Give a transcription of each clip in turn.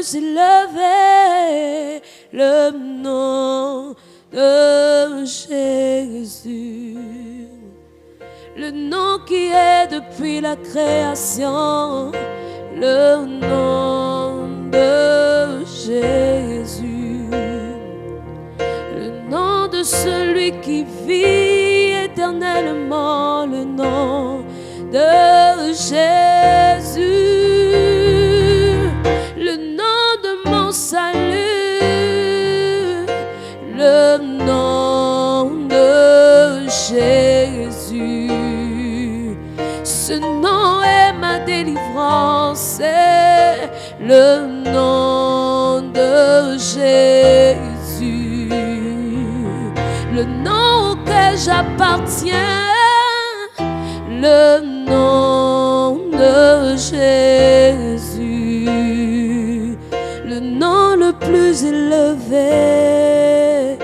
plus élevé, le nom de Jésus. Le nom qui est depuis la création, le nom de Jésus. Le nom de celui qui vit éternellement, le nom de Jésus. Le nom de mon salut, le nom de Jésus. Ce nom est ma délivrance, c'est le nom de Jésus. Le nom auquel j'appartiens, le nom de Jésus. Le nom le plus élevé,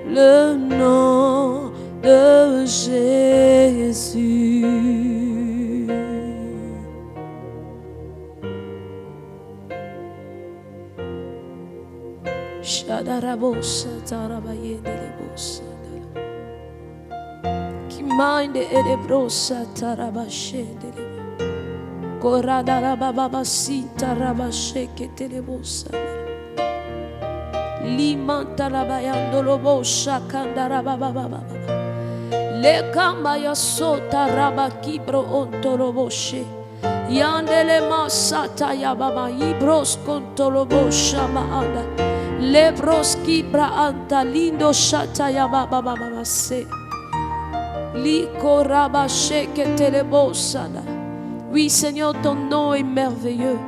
le nom de Jésus. Shadarabosa tarabayendelebosa Kimande edebrosa tarabashendele Koradarababasi tarabasheketelebosa Limantarabayandolobosha kandarabababa Lekambaya sota rabakibro ontoloboshe Yandele masata yababa ibros kontolobosha maanda Lebros kibra anta lindo shata yababa baba se Liko rabashe telebosana. Oui Seigneur, ton nom est merveilleux,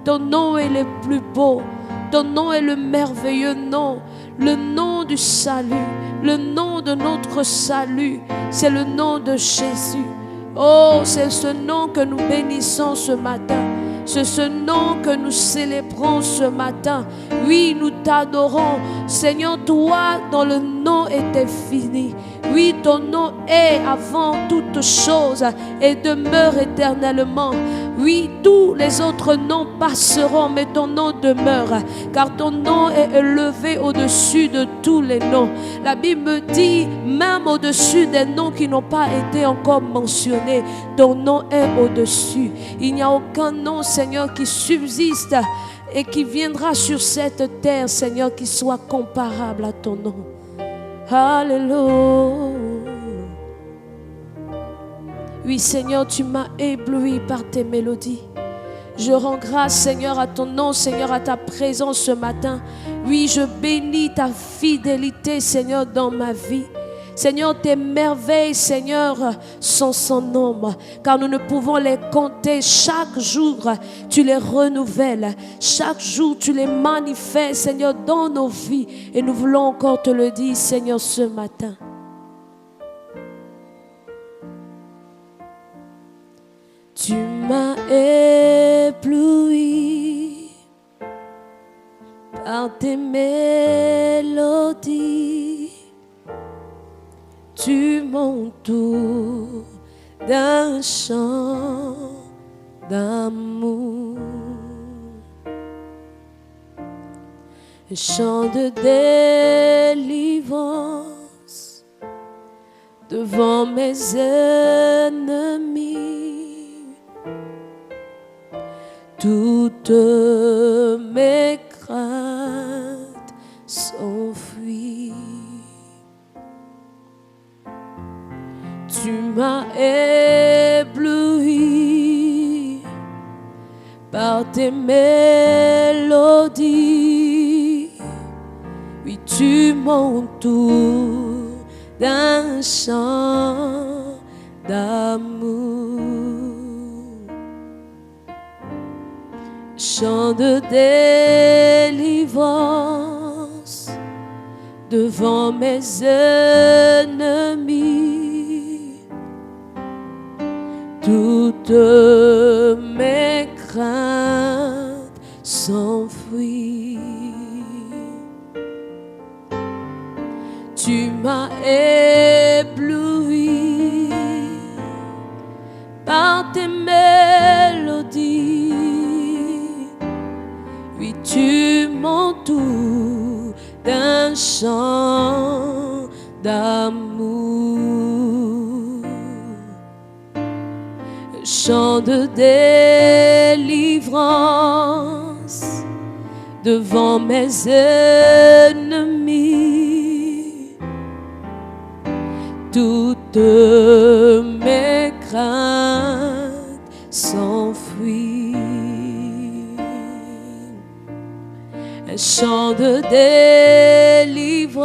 ton nom est le plus beau, ton nom est le merveilleux nom, le nom du salut, le nom de notre salut, c'est le nom de Jésus. Oh, c'est ce nom que nous bénissons ce matin. C'est ce nom que nous célébrons ce matin. Oui, nous t'adorons. Seigneur, toi, dont le nom était fini. Oui, ton nom est avant toute chose et demeure éternellement. Oui, tous les autres noms passeront, mais ton nom demeure, car ton nom est élevé au-dessus de tous les noms. La Bible me dit, même au-dessus des noms qui n'ont pas été encore mentionnés, ton nom est au-dessus. Il n'y a aucun nom, Seigneur, qui subsiste et qui viendra sur cette terre, Seigneur, qui soit comparable à ton nom. Alléluia. Oui, Seigneur, tu m'as ébloui par tes mélodies. Je rends grâce, Seigneur, à ton nom, Seigneur, à ta présence ce matin. Oui, je bénis ta fidélité, Seigneur, dans ma vie. Seigneur, tes merveilles, Seigneur, sont sans nombre, car nous ne pouvons les compter. Chaque jour, tu les renouvelles. Chaque jour, tu les manifestes, Seigneur, dans nos vies. Et nous voulons encore te le dire, Seigneur, ce matin. Tu m'as ébloui par tes mélodies. Tu m'entoures d'un chant d'amour, un chant de délivrance devant mes ennemis. Toutes mes craintes s'enfuient. Tu m'as ébloui par tes mélodies. Oui, tu m'entoures d'un chant d'amour, chant de délivrance devant mes ennemis. Toutes mes craintes s'enfuient. Tu m'as ébloui par tes mélodies. Oui, tu autour d'un chant d'amour, chant de délivrance devant mes ennemis. Toutes mes craintes s'enfuient. Un chant de délivrance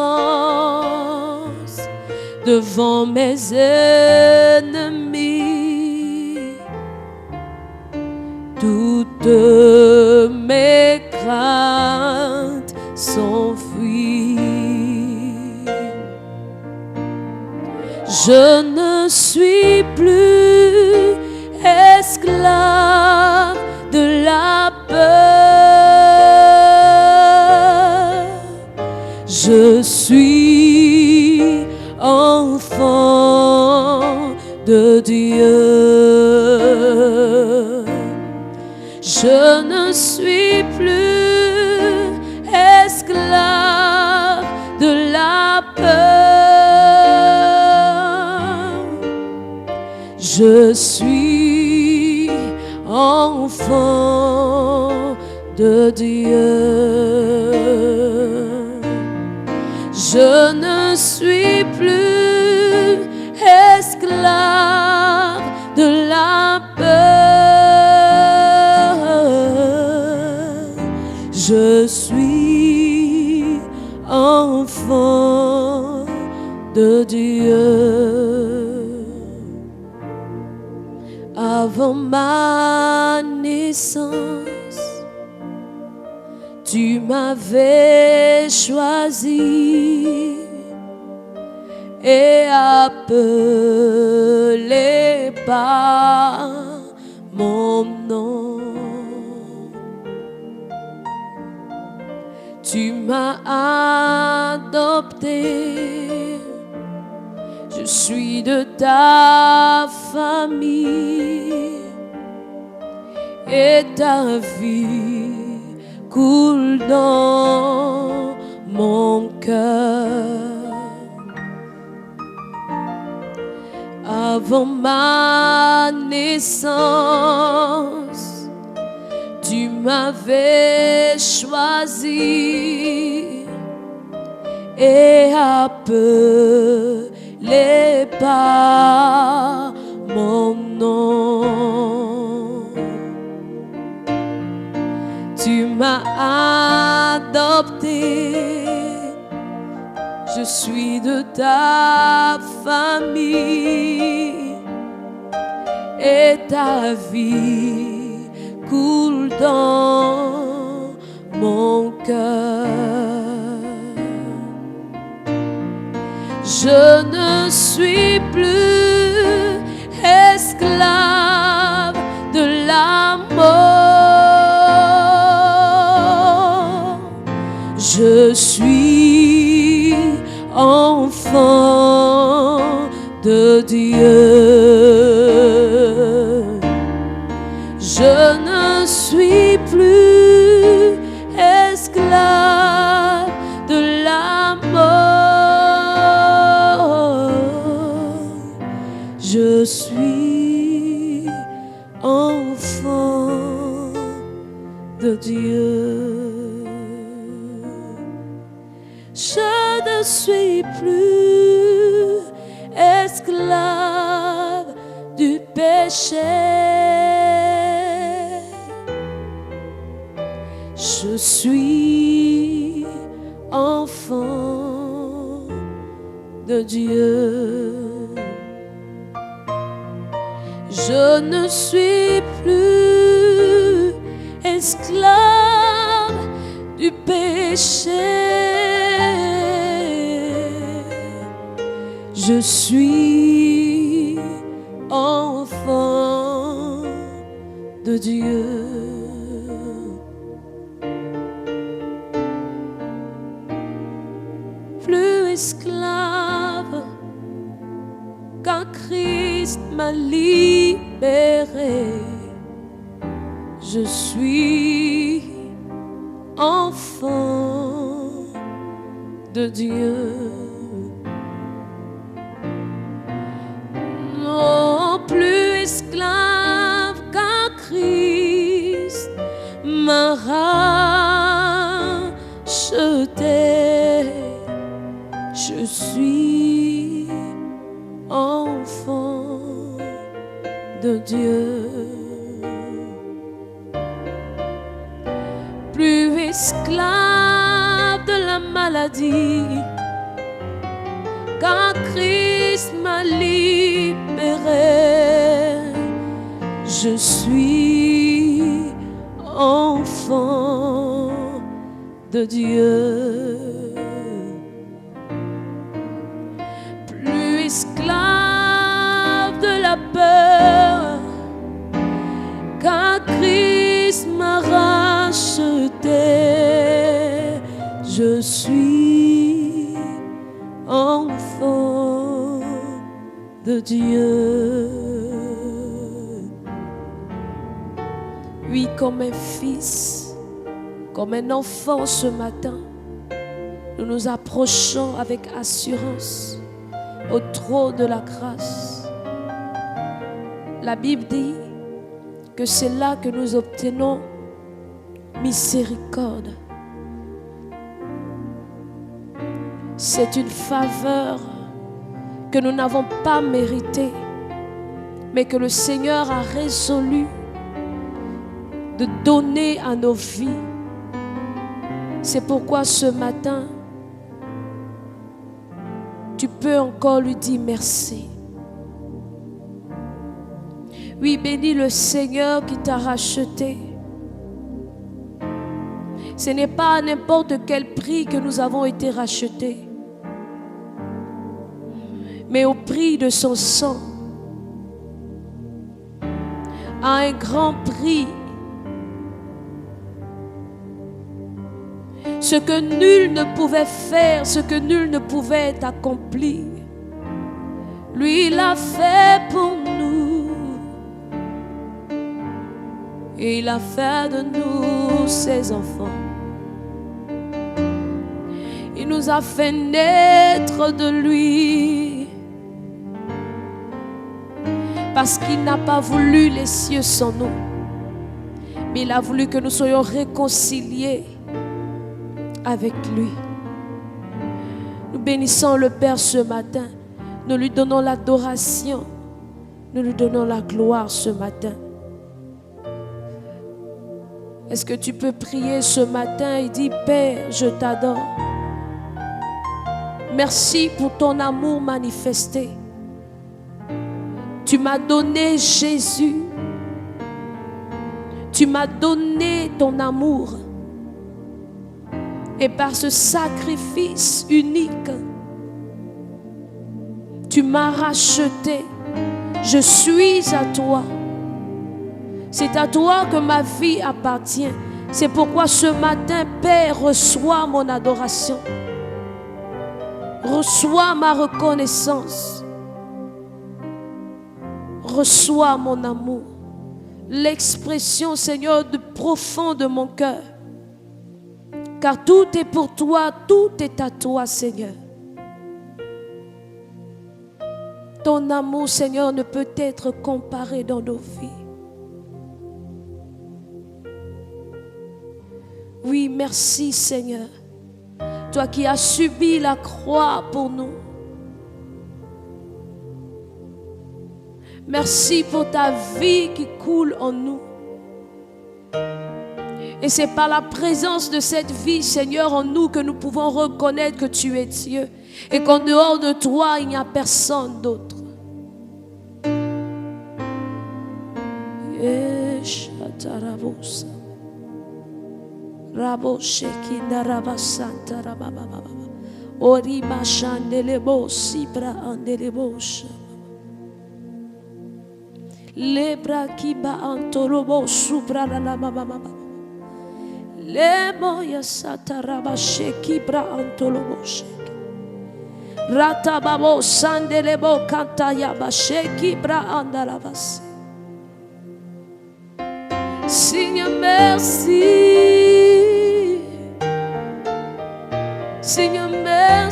devant mes ennemis. Toutes mes craintes s'enfuient. Je ne suis plus esclave de la peur. Je suis enfant de Dieu. Je ne suis plus esclave de la peur. Je suis enfant de Dieu. Je ne suis plus esclave de la peur. Je suis enfant de Dieu. Avant ma naissance, tu m'avais choisi et appelé par mon nom. Tu m'as adopté, je suis de ta famille et ta vie coule dans mon cœur. Avant ma naissance, tu m'avais choisi et appelé par mon nom. Tu m'as adopté, je suis de ta famille et ta vie coule dans mon cœur. Je ne suis plus esclave de la mort. Je suis enfant de Dieu. Je ne suis plus esclave de la mort. Je suis enfant de Dieu. Je ne suis plus esclave du péché. Je suis enfant de Dieu. Je ne suis plus esclave du péché. Je suis enfant de Dieu. Plus esclave, car Christ m'a libéré. Je suis enfant de Dieu. Non plus esclave qu'un Christ m'a racheté. Je suis enfant de Dieu. Plus esclave de la maladie, car Christ m'a libéré. Je suis enfant de Dieu. Plus esclave de la peur, car Christ m'a racheté. Je suis enfant de Dieu. Oui, comme un fils, comme un enfant ce matin, nous nous approchons avec assurance au trône de la grâce. La Bible dit que c'est là que nous obtenons miséricorde. C'est une faveur que nous n'avons pas méritée, mais que le Seigneur a résolu de donner à nos vies. C'est pourquoi ce matin, tu peux encore lui dire merci. Oui, bénis le Seigneur qui t'a racheté. Ce n'est pas à n'importe quel prix que nous avons été rachetés, mais au prix de son sang, à un grand prix. Ce que nul ne pouvait faire, ce que nul ne pouvait accomplir, lui il l'a fait pour nous. Et il a fait de nous ses enfants. Il nous a fait naître de lui, parce qu'il n'a pas voulu les cieux sans nous, mais il a voulu que nous soyons réconciliés avec lui. Nous bénissons le Père ce matin. Nous lui donnons l'adoration. Nous lui donnons la gloire ce matin. Est-ce que tu peux prier ce matin et dire: Père, je t'adore. Merci pour ton amour manifesté. Tu m'as donné Jésus. Tu m'as donné ton amour. Et par ce sacrifice unique, tu m'as racheté. Je suis à toi. C'est à toi que ma vie appartient. C'est pourquoi ce matin, Père, reçois mon adoration. Reçois ma reconnaissance. Reçois mon amour. L'expression, Seigneur, de profond de mon cœur. Car tout est pour toi, tout est à toi, Seigneur. Ton amour, Seigneur, ne peut être comparé dans nos vies. Oui, merci, Seigneur. Toi qui as subi la croix pour nous. Merci pour ta vie qui coule en nous. Et c'est par la présence de cette vie, Seigneur, en nous que nous pouvons reconnaître que tu es Dieu. Et qu'en dehors de toi, il n'y a personne d'autre. Lebra kiba antolobo subra la mama. Lemoya sataraba sheki bra antolobo sheki. Rata babo sandelebo kantaya ba sheki bra andalavas. Seigneur, merci. Seigneur, merci.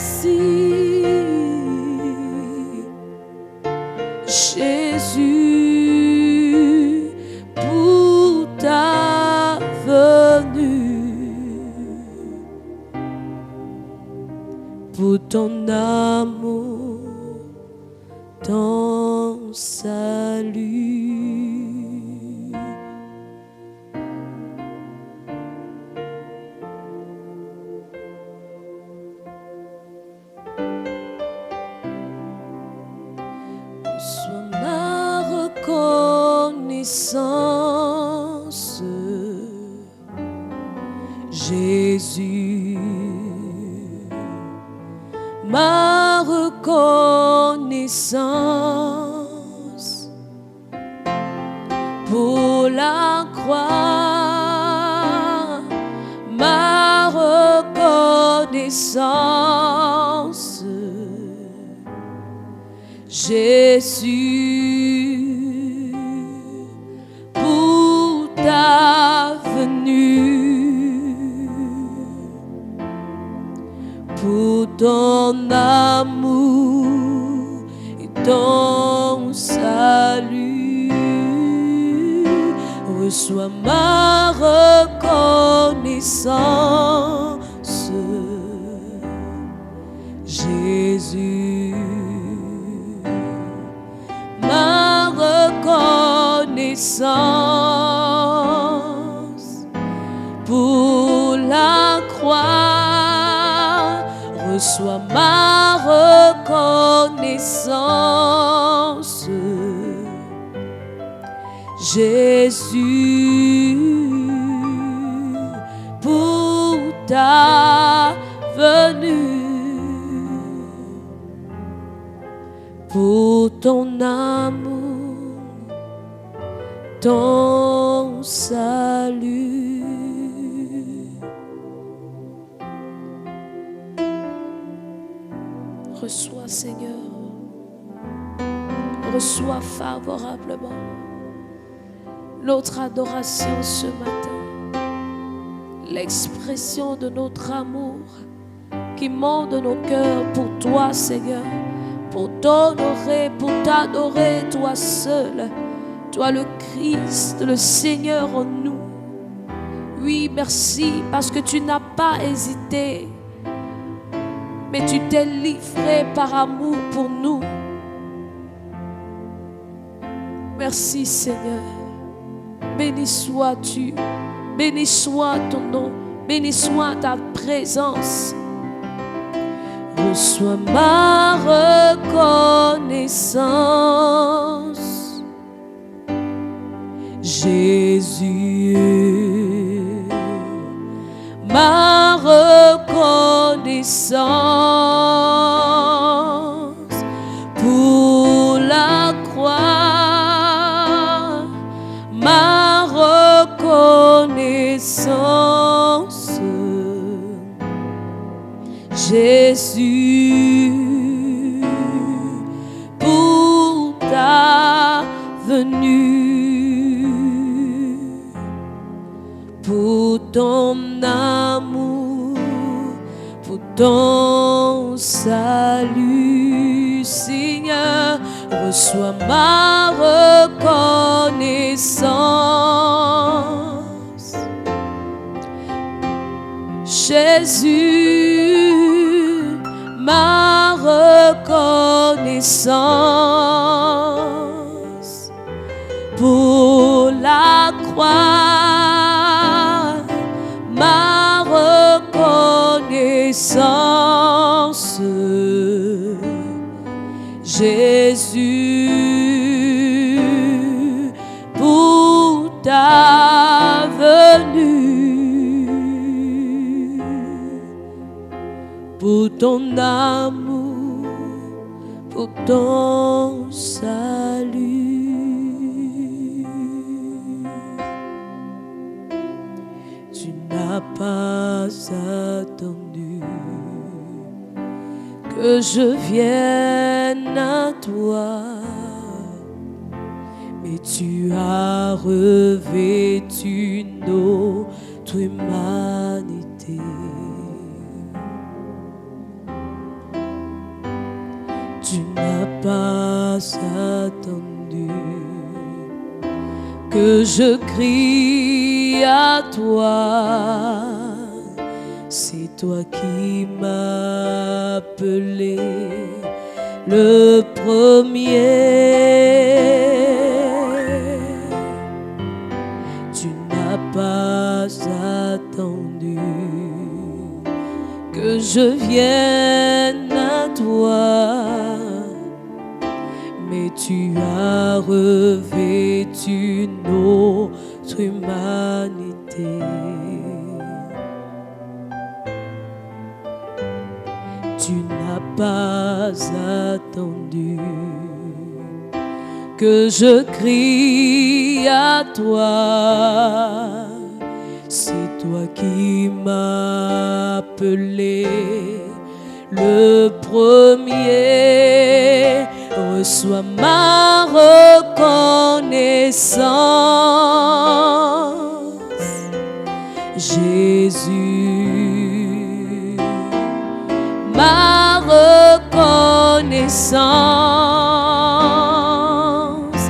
ton amour, ton salut. Sois ma reconnaissance, Jésus, ma reconnaissance pour la croix, ma reconnaissance, Jésus, pour ta venue, pour ton amour et ton salut. Reçois ma reconnaissance, Jésus, ma reconnaissance pour la croix. Reçois ma reconnaissance, Jésus, pour ta venue, pour ton amour, ton salut. Reçois, Seigneur, reçois favorablement notre adoration ce matin, l'expression de notre amour qui monte de nos cœurs pour toi, Seigneur, pour t'honorer, pour t'adorer, toi seul, toi le Christ, le Seigneur en nous. Oui, merci parce que tu n'as pas hésité, mais tu t'es livré par amour pour nous. Merci, Seigneur. Béni sois-tu, béni soit ton nom, béni soit ta présence. Reçois ma reconnaissance, Jésus, ma reconnaissance pour la croix, ma reconnaissance, Jésus, pour ta venue, pour ton amour, pour ton salut, Seigneur. Reçois ma reconnaissance, Jésus, ma reconnaissance pour la croix, ma reconnaissance, Jésus, pour ta venue, pour ton amour, pour ton salut. Tu n'as pas attendu que je vienne à toi, mais tu as revêtu notre humanité. Tu n'as pas attendu que je crie à toi. c'est toi qui m'as appelé le premier. Tu n'as pas attendu que je vienne à toi, mais tu as revêtu notre humanité. Tu n'as pas attendu que je crie à toi. C'est toi qui m'as appelé le premier. Reçois ma reconnaissance, Jésus. Ma reconnaissance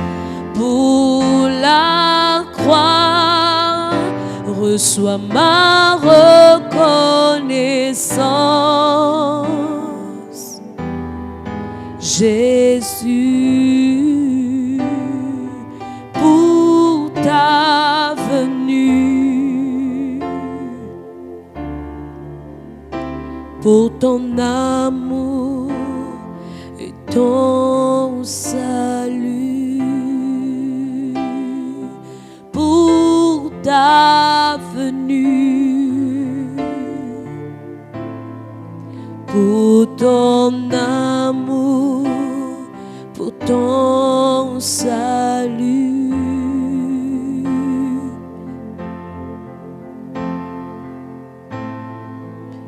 pour la croix. Reçois ma reconnaissance, Jésus, pour ta venue, pour ton amour et ton salut, pour ta venue, pour ton amour, pour ton salut.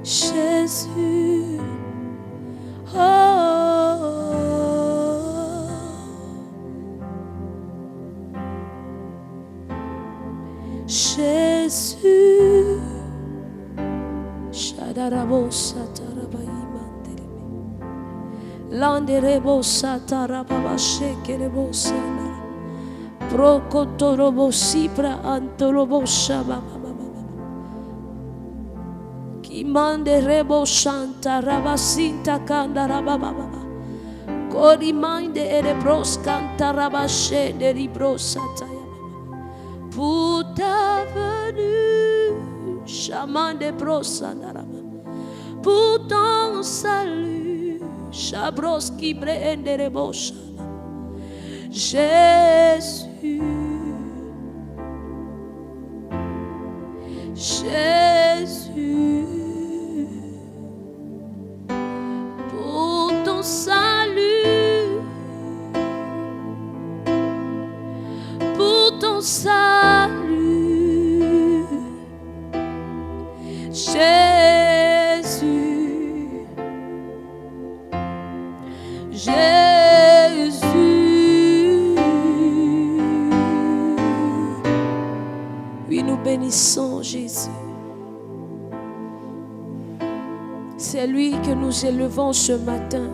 Jésus, oh, Jésus, Shadarabo Satarabaïmandelebe, Landerebo Satarababa Shekerebo Sana, Prokotorobo Sibra Antorobo Shababa. Imande rebo shanta rabasinta kanda rababa. Kori mande erebros kanta rabashende ribrosata. Pour ta venue, chamande brosanda raba. Pour ton salut, chabros qui brende reboshana. Jésus, Jésus. Salut, pour ton salut, Jésus, Jésus. Oui, nous bénissons Jésus. C'est lui que nous élevons ce matin.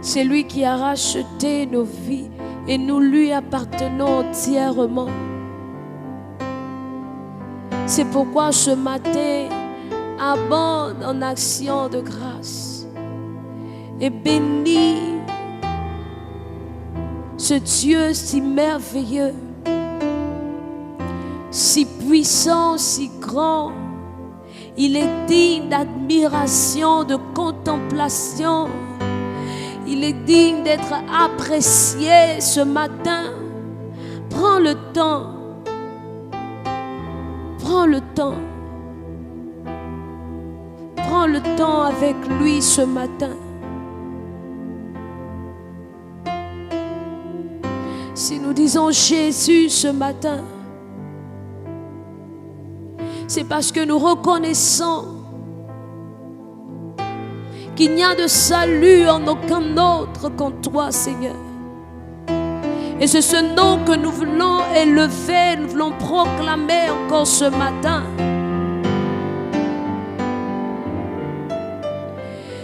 C'est lui qui a racheté nos vies et nous lui appartenons entièrement. C'est pourquoi ce matin, abonde en action de grâce et bénis ce Dieu si merveilleux, si puissant, si grand. Il est digne d'admiration, de contemplation. Il est digne d'être apprécié ce matin. Prends le temps. Prends le temps. Prends le temps avec lui ce matin. Si nous disons Jésus ce matin, c'est parce que nous reconnaissons qu'il n'y a de salut en aucun autre qu'en toi, Seigneur. Et c'est ce nom que nous voulons élever, nous voulons proclamer encore ce matin.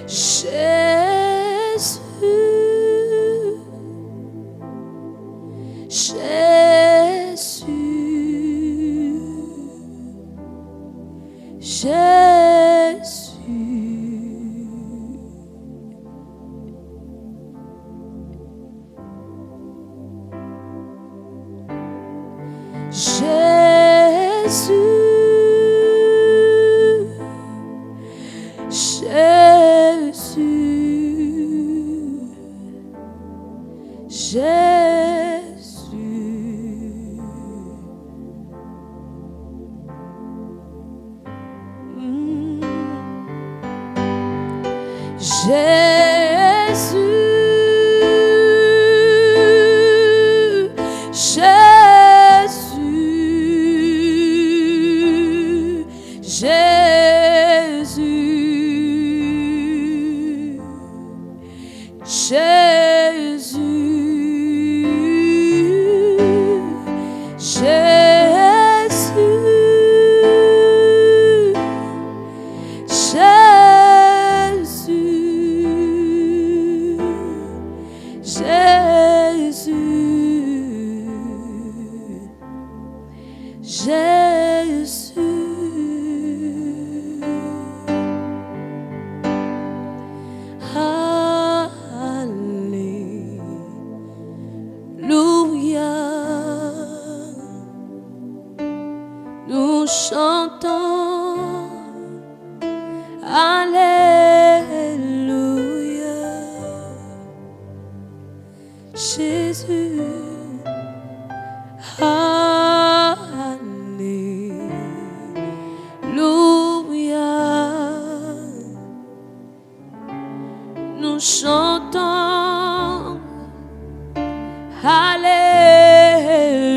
Jésus, Jésus, Jésus, nous chantons Alléluia. Jésus, Alléluia. Nous chantons Alléluia.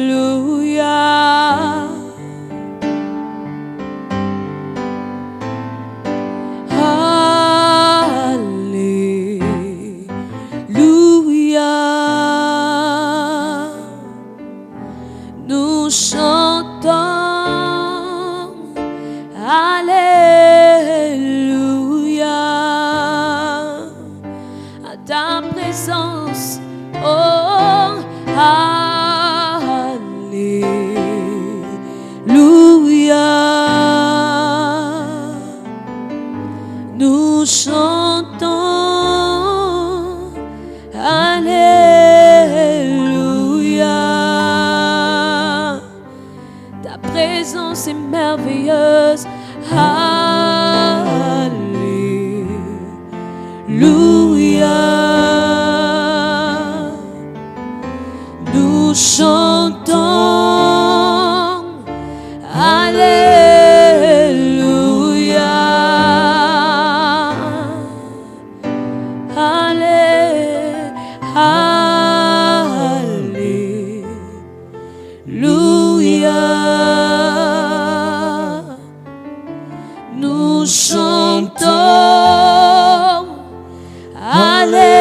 Nous chantons Alléluia à ta présence, oh Alléluia. Nous chantons Alléluia. Ta présence est merveilleuse. Alléluia. Nous chantons Alléluia. Alléluia. Nous chantons Alléluia.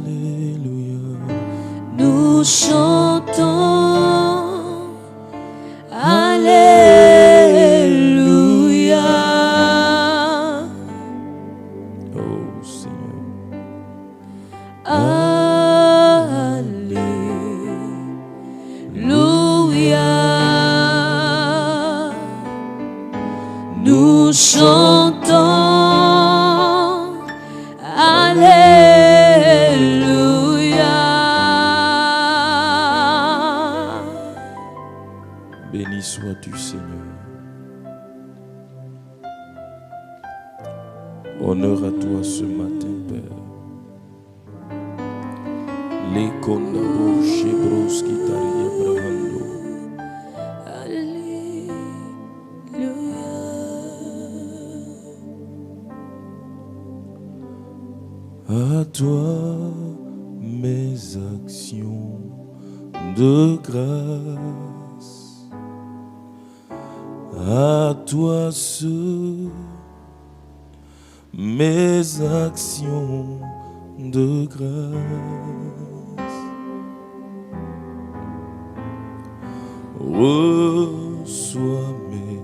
Alléluia. Nous chantons Alléluia. Oh Seigneur. Alléluia. Nous chantons Alléluia. Béni sois-tu, Seigneur. Honneur à toi ce matin, Père. Les kondabo chebros kitaria brahando. À toi mes actions de grâce. À toi mes actions de grâce. Reçois mes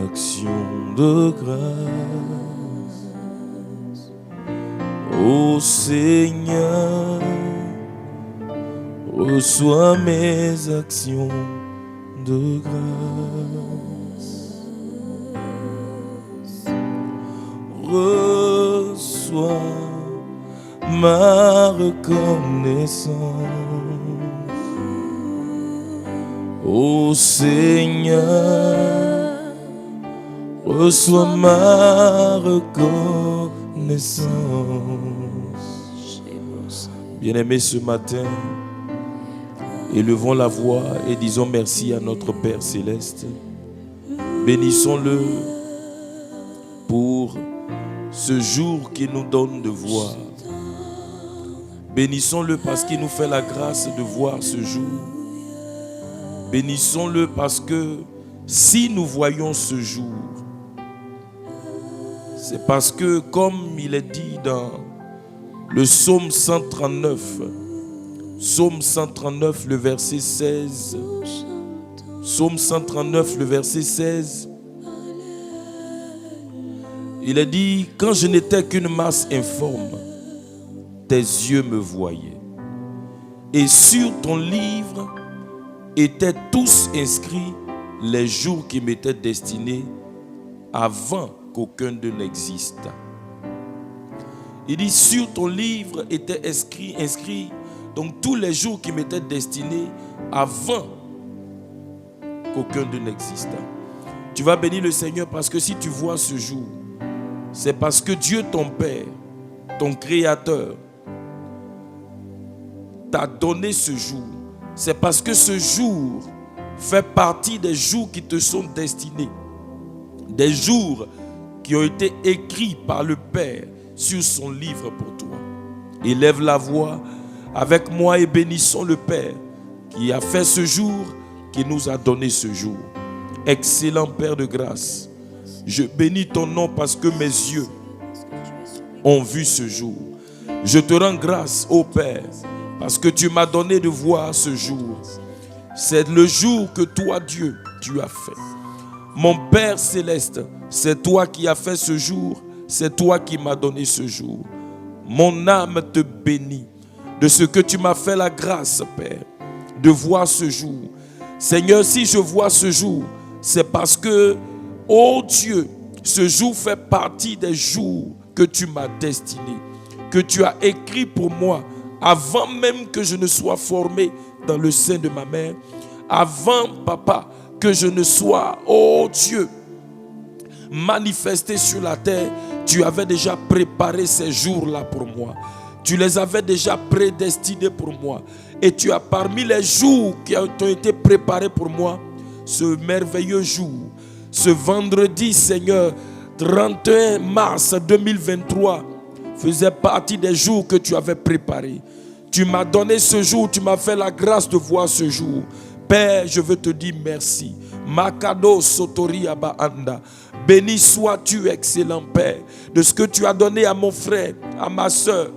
actions de grâce. Ô Seigneur, reçois mes actions de grâce. Reçois ma reconnaissance, ô Seigneur, reçois ma reconnaissance. Bien-aimés, ce matin, élevons la voix et disons merci à notre Père Céleste. Bénissons-le pour ce jour qu'il nous donne de voir. Bénissons-le parce qu'il nous fait la grâce de voir ce jour. Bénissons-le parce que si nous voyons ce jour, c'est parce que, comme il est dit dans le psaume 139, psaume 139, le verset 16, psaume 139, le verset 16, il est dit, quand je n'étais qu'une masse informe, tes yeux me voyaient. Et sur ton livre étaient tous inscrits les jours qui m'étaient destinés avant qu'aucun d'eux n'existe. Il dit, sur ton livre étaient inscrits donc tous les jours qui m'étaient destinés avant qu'aucun d'eux n'existe. Tu vas bénir le Seigneur parce que si tu vois ce jour, c'est parce que Dieu, ton Père, ton Créateur, t'a donné ce jour. C'est parce que ce jour fait partie des jours qui te sont destinés. Des jours qui ont été écrits par le Père sur son livre pour toi. Élève la voix avec moi et bénissons le Père qui a fait ce jour, qui nous a donné ce jour. Excellent Père de grâce, je bénis ton nom parce que mes yeux ont vu ce jour. Je te rends grâce, ô Père, parce que tu m'as donné de voir ce jour. C'est le jour que toi, Dieu, tu as fait. Mon Père céleste, c'est toi qui as fait ce jour. C'est toi qui m'as donné ce jour. Mon âme te bénit de ce que tu m'as fait la grâce, Père, de voir ce jour. Seigneur, si je vois ce jour, c'est parce que, ô Dieu, ce jour fait partie des jours que tu m'as destinés, que tu as écrit pour moi avant même que je ne sois formé dans le sein de ma mère, avant, Papa, que je ne sois, ô Dieu, manifesté sur la terre. Tu avais déjà préparé ces jours-là pour moi. Tu les avais déjà prédestinés pour moi. Et tu as parmi les jours qui ont été préparés pour moi, ce merveilleux jour, ce vendredi, Seigneur, 31 mars 2023, faisait partie des jours que tu avais préparés. Tu m'as donné ce jour, tu m'as fait la grâce de voir ce jour. Père, je veux te dire merci. Makado Sotori Abaanda. Béni sois-tu, excellent Père, de ce que tu as donné à mon frère, à ma soeur,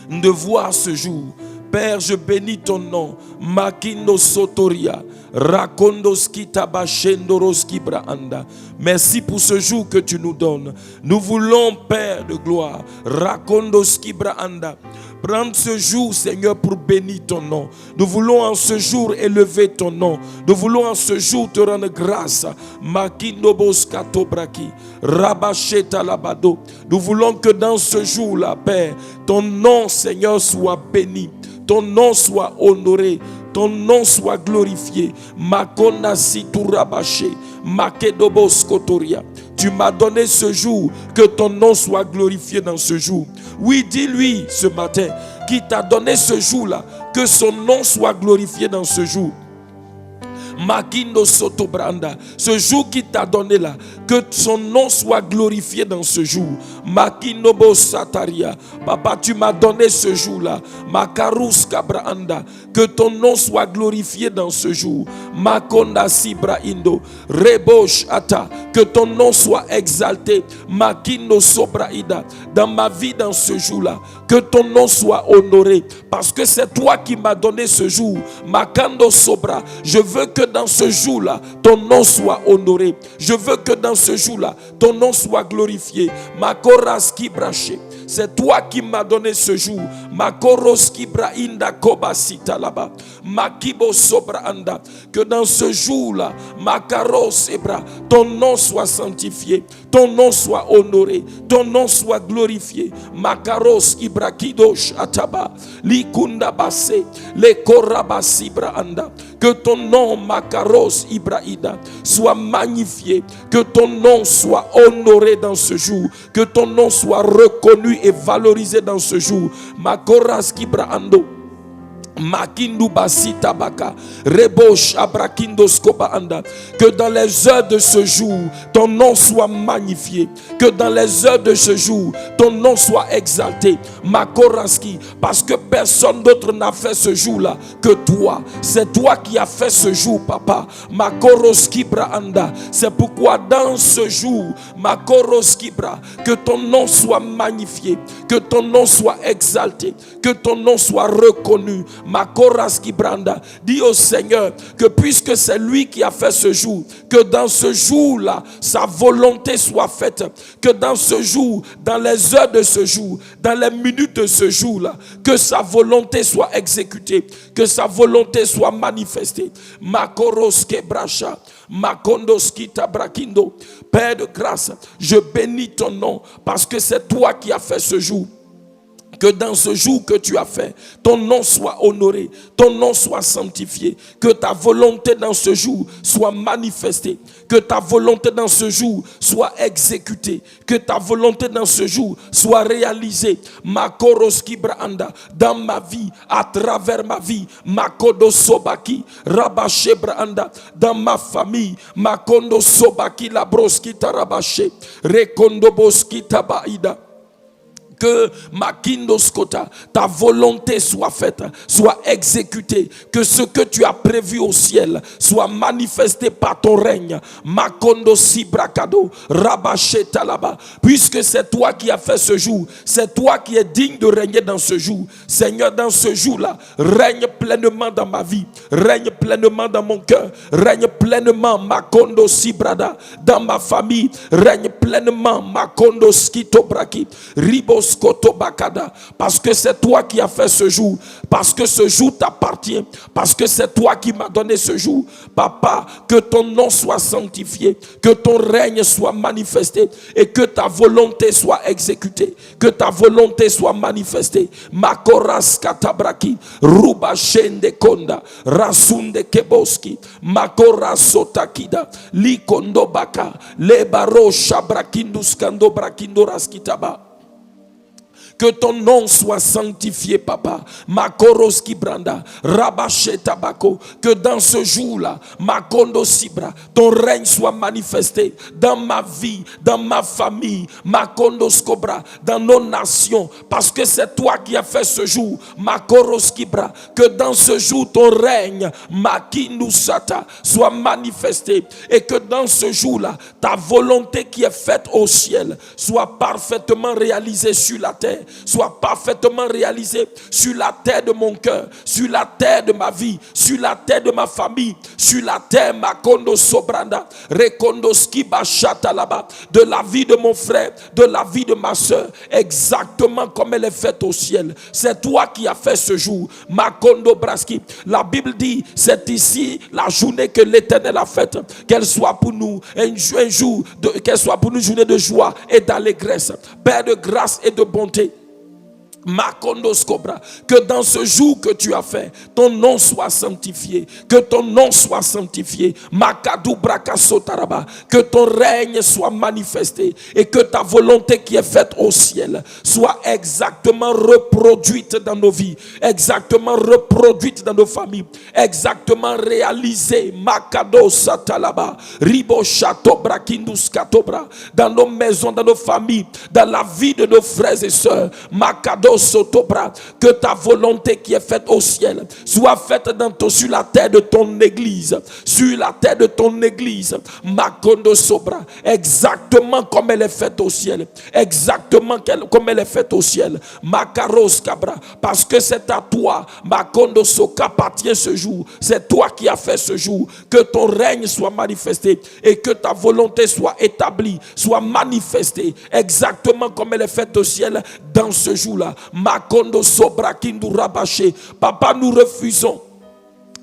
de voir ce jour. Père, je bénis ton nom. Makindo Sotoria. Rakondoski Tabashendoroski Braanda. Merci pour ce jour que tu nous donnes. Nous voulons, Père de gloire, Rakondoski Braanda, prendre ce jour, Seigneur, pour bénir ton nom. Nous voulons en ce jour élever ton nom. Nous voulons en ce jour te rendre grâce. Makindoboskato Braki. Rabacheta Labado. Nous voulons que dans ce jour-là, Père, ton nom, Seigneur, soit béni. Ton nom soit honoré, ton nom soit glorifié. Makona Siturabaché, Makedobos Kotoria. Tu m'as donné ce jour, que ton nom soit glorifié dans ce jour. Oui, dis-lui ce matin, qui t'a donné ce jour-là, que son nom soit glorifié dans ce jour. Makindo Sotobranda, ce jour qui t'a donné là, que son nom soit glorifié dans ce jour. Makinobo Sataria, Papa, tu m'as donné ce jour là. Makarus Kabranda, que ton nom soit glorifié dans ce jour. Makonda Sibra Indo, Rebosh Ata, que ton nom soit exalté. Makindo Sobraida, dans ma vie dans ce jour là, que ton nom soit honoré, parce que c'est toi qui m'as donné ce jour. Makando Sobra, je veux que dans ce jour-là, ton nom soit honoré. Je veux que dans ce jour-là, ton nom soit glorifié. Makoraski braché. c'est toi qui m'as donné ce jour. Makoros kibra inda koba sita là-bas. Makibo sobra anda. Que dans ce jour-là, Makaros ebra, ton nom soit sanctifié, ton nom soit honoré, ton nom soit glorifié. Makaros ibrakidosh ataba, likunda basse, le korabasibra anda. Que ton nom, Makaros Ibrahida, soit magnifié. Que ton nom soit honoré dans ce jour. Que ton nom soit reconnu et valorisé dans ce jour. Makoras Kibrahando. Makindu basita baka rebosh abrakindoskoba anda. Que dans les heures de ce jour ton nom soit magnifié, que dans les heures de ce jour ton nom soit exalté, Makoraski, parce que personne d'autre n'a fait ce jour-là que toi. C'est toi qui as fait ce jour, papa. Makoroskibra anda. C'est pourquoi dans ce jour, Makoroskibra, que ton nom soit magnifié, que ton nom soit exalté, que ton nom soit reconnu. Makoraski branda. Dis au Seigneur que puisque c'est lui qui a fait ce jour, que dans ce jour-là, sa volonté soit faite. Que dans ce jour, dans les heures de ce jour, dans les minutes de ce jour-là, que sa volonté soit exécutée, que sa volonté soit manifestée. Makoroske bracha. Makondoski tabrakindo. Père de grâce, je bénis ton nom parce que c'est toi qui as fait ce jour. Que dans ce jour que tu as fait, ton nom soit honoré, ton nom soit sanctifié, que ta volonté dans ce jour soit manifestée, que ta volonté dans ce jour soit exécutée, que ta volonté dans ce jour soit réalisée. Makoroski branda, dans ma vie, à travers ma vie, Makodo Sobaki, Rabache branda, dans ma famille, Makondo Sobaki, Labroski Tarabache, Rekondoboski Tabaida. Que Makindoskota, ta volonté soit faite, soit exécutée, que ce que tu as prévu au ciel soit manifesté par ton règne. Makondo Sibrakado, Rabacheta là-bas, puisque c'est toi qui as fait ce jour, c'est toi qui es digne de régner dans ce jour. Seigneur, dans ce jour-là, règne pleinement dans ma vie, règne pleinement dans mon cœur, règne pleinement Makondo Sibrada, dans ma famille, règne pleinement Makondo Skitobraki, Ribos parce que c'est toi qui as fait ce jour, parce que ce jour t'appartient, parce que c'est toi qui m'as donné ce jour. Papa, que ton nom soit sanctifié, que ton règne soit manifesté et que ta volonté soit exécutée, que ta volonté soit manifestée. Makoras katabraki, ruba shende konda, rasunde keboski, makoras sotakida, likondo baka, lebaro shabrakindus kando brakindo raskitaba. Que ton nom soit sanctifié, papa. Makoroski branda, Rabache tabako. Que dans ce jour-là, Makondo Sibra, ton règne soit manifesté dans ma vie, dans ma famille, Makondo Skobra, dans nos nations. Parce que c'est toi qui as fait ce jour, Makoroski bra. Que dans ce jour, ton règne, Makindu Sata, soit manifesté. Et que dans ce jour-là, ta volonté qui est faite au ciel soit parfaitement réalisée sur la terre. Soit parfaitement réalisé sur la terre de mon cœur, sur la terre de ma vie, sur la terre de ma famille, sur la terre Makondo Sobranda, Rekondo Skiba Chata là-bas, de la vie de mon frère, de la vie de ma soeur, exactement comme elle est faite au ciel. C'est toi qui as fait ce jour, Makondo Braski. La Bible dit, c'est ici la journée que l'Éternel a faite, qu'elle soit pour nous un jour, qu'elle soit pour nous une journée de joie et d'allégresse, Père de grâce et de bonté. Makondos Cobra, que dans ce jour que tu as fait, ton nom soit sanctifié, que ton nom soit sanctifié, Makadou Brakasotaraba, que ton règne soit manifesté et que ta volonté qui est faite au ciel soit exactement reproduite dans nos vies, exactement reproduite dans nos familles, exactement réalisée, Makado Satalaba, Ribo Chateau Brakindus Katobra, dans nos maisons, dans nos familles, dans la vie de nos frères et sœurs, Makado Sotobra, que ta volonté qui est faite au ciel soit faite sur la terre de ton église, sur la terre de ton église, Makondo Sobra, exactement comme elle est faite au ciel, exactement comme elle est faite au ciel, Makaros Cabra, parce que c'est à toi, Makondo Soka appartient ce jour, c'est toi qui as fait ce jour, que ton règne soit manifesté et que ta volonté soit établie, soit manifestée, exactement comme elle est faite au ciel, dans dans ce jour-là. Makondo sobra kindu rabaché. Papa, nous refusons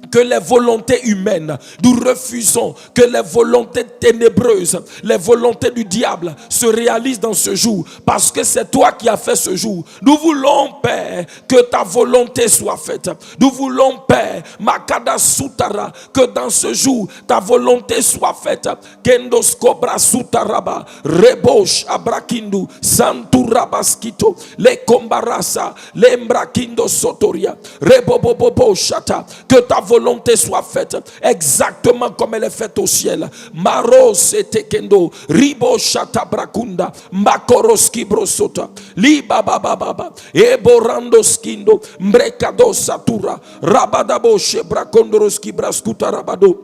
que les volontés humaines, nous refusons que les volontés ténébreuses, les volontés du diable se réalisent dans ce jour, parce que c'est toi qui as fait ce jour. Nous voulons, Père, que ta volonté soit faite. Nous voulons, Père, Makada Sutara, que dans ce jour, ta volonté soit faite. Kendos Kobra Sutaraba, Rebosh Abrakindu, Santurabaskito, les Kombarasa, les Mbrakindo Sotoria, Rebobobobo Shata, que ta volonté soit faite exactement comme elle est faite au ciel. Maros et Tekendo, Ribo Shata Brakunda, Makoroski Brosota, Libabababa, Eborando Skindo, Mbrekado Satura, Rabadabo Shebrakondoroski Braskuta Rabado.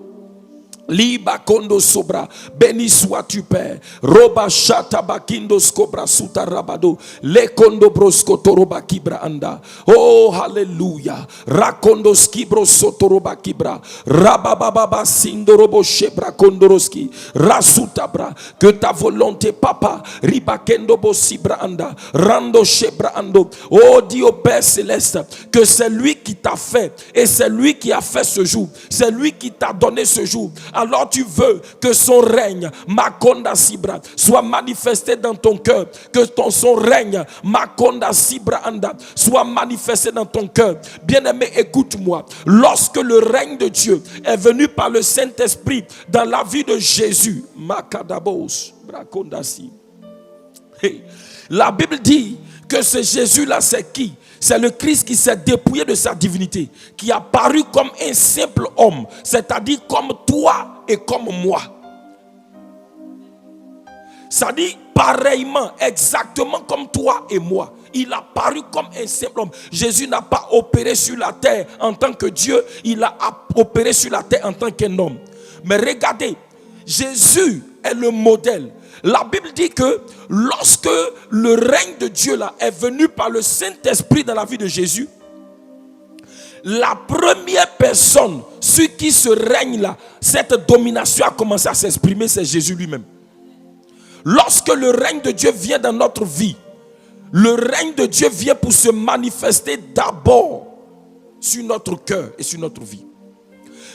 Liba kondo sobra, béni sois-tu Père. Roba shata bakindo skobra suta rabado, le kondo brosko toroba kibra anda. Oh hallelujah. Rakondo skibro sotoroba kibra, rabababa sindorobo shebra kondoroski, rasutabra. Que ta volonté, Papa, ribakendo bosibra anda, rando shebra ando. Oh dis au Père céleste que c'est lui qui t'a fait et c'est lui qui a fait ce jour, c'est lui qui t'a donné ce jour. Alors tu veux que son règne, Makonda Sibra, soit manifesté dans ton cœur. Que son règne, Makonda Sibra Anda, soit manifesté dans ton cœur. Bien-aimé, écoute-moi. Lorsque le règne de Dieu est venu par le Saint-Esprit dans la vie de Jésus, Makadabos, Brakondasi. Hey. La Bible dit que ce Jésus-là, c'est qui? C'est le Christ qui s'est dépouillé de sa divinité, qui a paru comme un simple homme, c'est-à-dire comme toi et comme moi. Ça dit pareillement, exactement comme toi et moi. Il a paru comme un simple homme. Jésus n'a pas opéré sur la terre en tant que Dieu, il a opéré sur la terre en tant qu'un homme. Mais regardez, Jésus est le modèle. La Bible dit que lorsque le règne de Dieu là est venu par le Saint-Esprit dans la vie de Jésus, la première personne sur qui ce règne là, cette domination a commencé à s'exprimer, c'est Jésus lui-même. Lorsque le règne de Dieu vient dans notre vie, le règne de Dieu vient pour se manifester d'abord sur notre cœur et sur notre vie.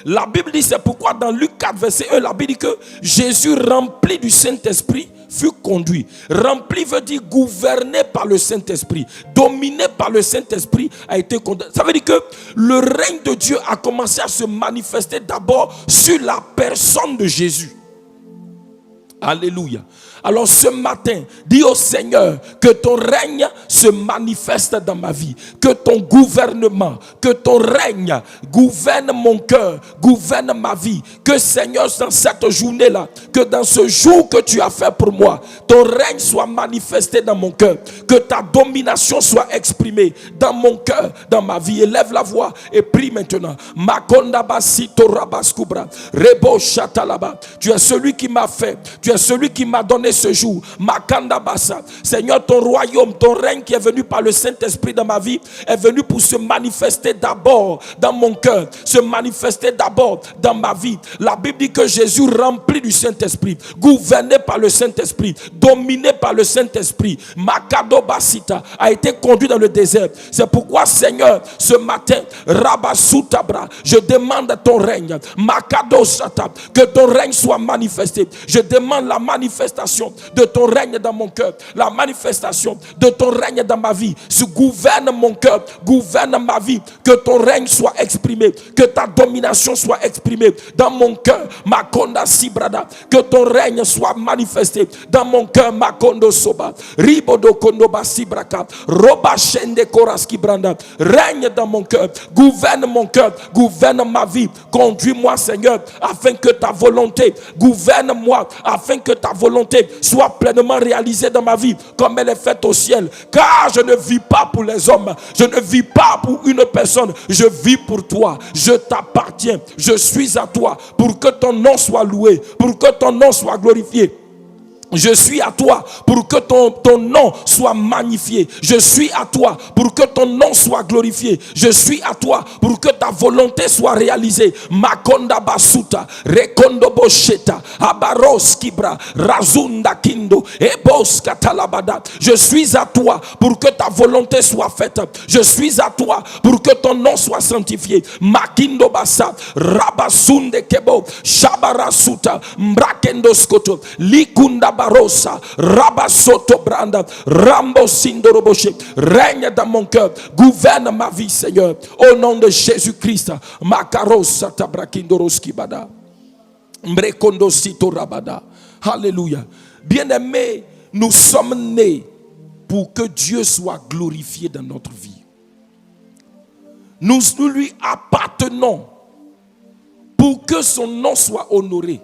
La Bible dit, c'est pourquoi dans Luc 4 verset 1, la Bible dit que Jésus rempli du Saint-Esprit fut conduit. Rempli veut dire gouverné par le Saint-Esprit, dominé par le Saint-Esprit a été conduit. Ça veut dire que le règne de Dieu a commencé à se manifester d'abord sur la personne de Jésus. Alléluia. Alors ce matin, dis au Seigneur que ton règne se manifeste dans ma vie, que ton gouvernement, que ton règne gouverne mon cœur, gouverne ma vie, que Seigneur dans cette journée-là, que dans ce jour que tu as fait pour moi, ton règne soit manifesté dans mon cœur, que ta domination soit exprimée dans mon cœur, dans ma vie. Élève la voix et prie maintenant. Makonda basito rabaskubra, rebo shatalaba. Tu es celui qui m'a fait, tu es celui qui m'a donné ce jour. Makanda basa. Seigneur, ton royaume, ton règne qui est venu par le Saint-Esprit dans ma vie est venu pour se manifester d'abord dans mon cœur, se manifester d'abord dans ma vie. La Bible dit que Jésus, rempli du Saint-Esprit, gouverné par le Saint-Esprit, dominé par le Saint-Esprit, Makado basita, a été conduit dans le désert. C'est pourquoi, Seigneur, ce matin, Rabasutabra, je demande ton règne, Makado sata, que ton règne soit manifesté. Je demande la manifestation de ton règne dans mon cœur, la manifestation de ton règne dans ma vie. Gouverne mon cœur, gouverne ma vie, que ton règne soit exprimé, que ta domination soit exprimée dans mon cœur, Makonda Sibrada, que ton règne soit manifesté dans mon cœur, Makondo Soba, Ribodo Kondoba Sibraka, Roba Shende Koraski Branda, règne dans mon cœur, gouverne ma vie, conduis-moi Seigneur, afin que ta volonté, gouverne-moi, afin que ta volonté soit pleinement réalisée dans ma vie, comme elle est faite au ciel. Car je ne vis pas pour les hommes, je ne vis pas pour une personne, je vis pour toi, je t'appartiens, je suis à toi, pour que ton nom soit loué, pour que ton nom soit glorifié. Je suis à toi pour que ton nom soit magnifié. Je suis à toi pour que ton nom soit glorifié. Je suis à toi pour que ta volonté soit réalisée. Makonda basuta, rekondo bosheta, abaros kibra, razunda kindo, ebos katalabada. Je suis à toi pour que ta volonté soit faite. Je suis à toi pour que ton nom soit sanctifié. Makindo basa, rabasunde kebo, shabarasuta, mbrakendo skoto, likunda barosa, rabasoto branda, rambo sindoroboshe. Règne dans mon cœur, gouverne ma vie, Seigneur, au nom de Jésus-Christ. Makarosa tabrakindoroski bada, mbrekondo sito rabada. Alléluia. Bien-aimés, nous sommes nés pour que Dieu soit glorifié dans notre vie. Nous lui appartenons pour que son nom soit honoré,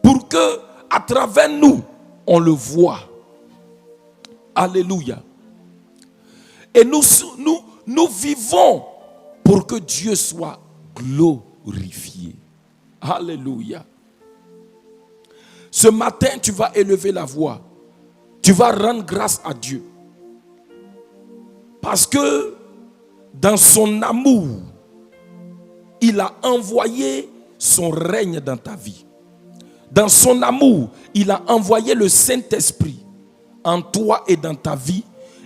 pour que à travers nous on le voit. Alléluia. Et nous vivons pour que Dieu soit glorifié. Alléluia. Ce matin, tu vas élever la voix. Tu vas rendre grâce à Dieu. Parce que dans son amour, il a envoyé son règne dans ta vie. Dans son amour, il a envoyé le Saint-Esprit en toi et dans ta vie.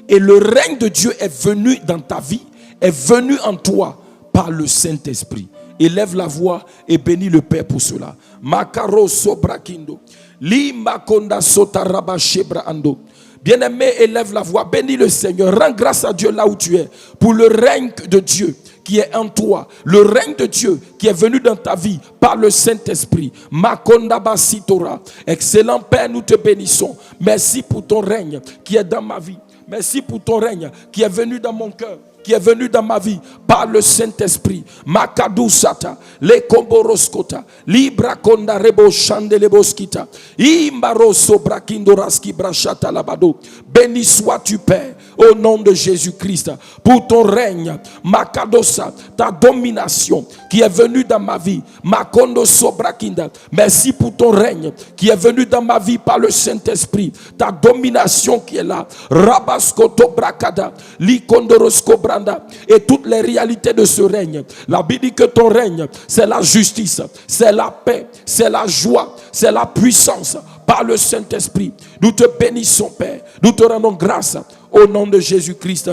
Et le règne de Dieu est venu dans ta vie, est venu en toi par le Saint-Esprit. Élève la voix et bénis le Père pour cela. Makaro sobrakindo. Li makonda sotaraba shebraando. Bien-aimé, élève la voix, bénis le Seigneur, rends grâce à Dieu là où tu es, pour le règne de Dieu qui est en toi, le règne de Dieu qui est venu dans ta vie par le Saint-Esprit. Makonda basitora. Excellent Père, nous te bénissons. Merci pour ton règne qui est dans ma vie. Merci pour ton règne qui est venu dans mon cœur, qui est venu dans ma vie par le Saint-Esprit. Makadou sata, le komboroskota, libra konda rebo chandeleboskita, imbaroso brakindoraski brachata labado. Béni sois-tu, Père, au nom de Jésus-Christ, pour ton règne, Makadosa, ta domination qui est venue dans ma vie. Makondo sobrakinda. Merci pour ton règne qui est venu dans ma vie par le Saint-Esprit. Ta domination qui est là. Rabaskoto brakada, likondorosko branda. Et toutes les réalités de ce règne. La Bible dit que ton règne, c'est la justice, c'est la paix, c'est la joie, c'est la puissance par le Saint-Esprit. Nous te bénissons, Père. Nous te rendons grâce au nom de Jésus-Christ.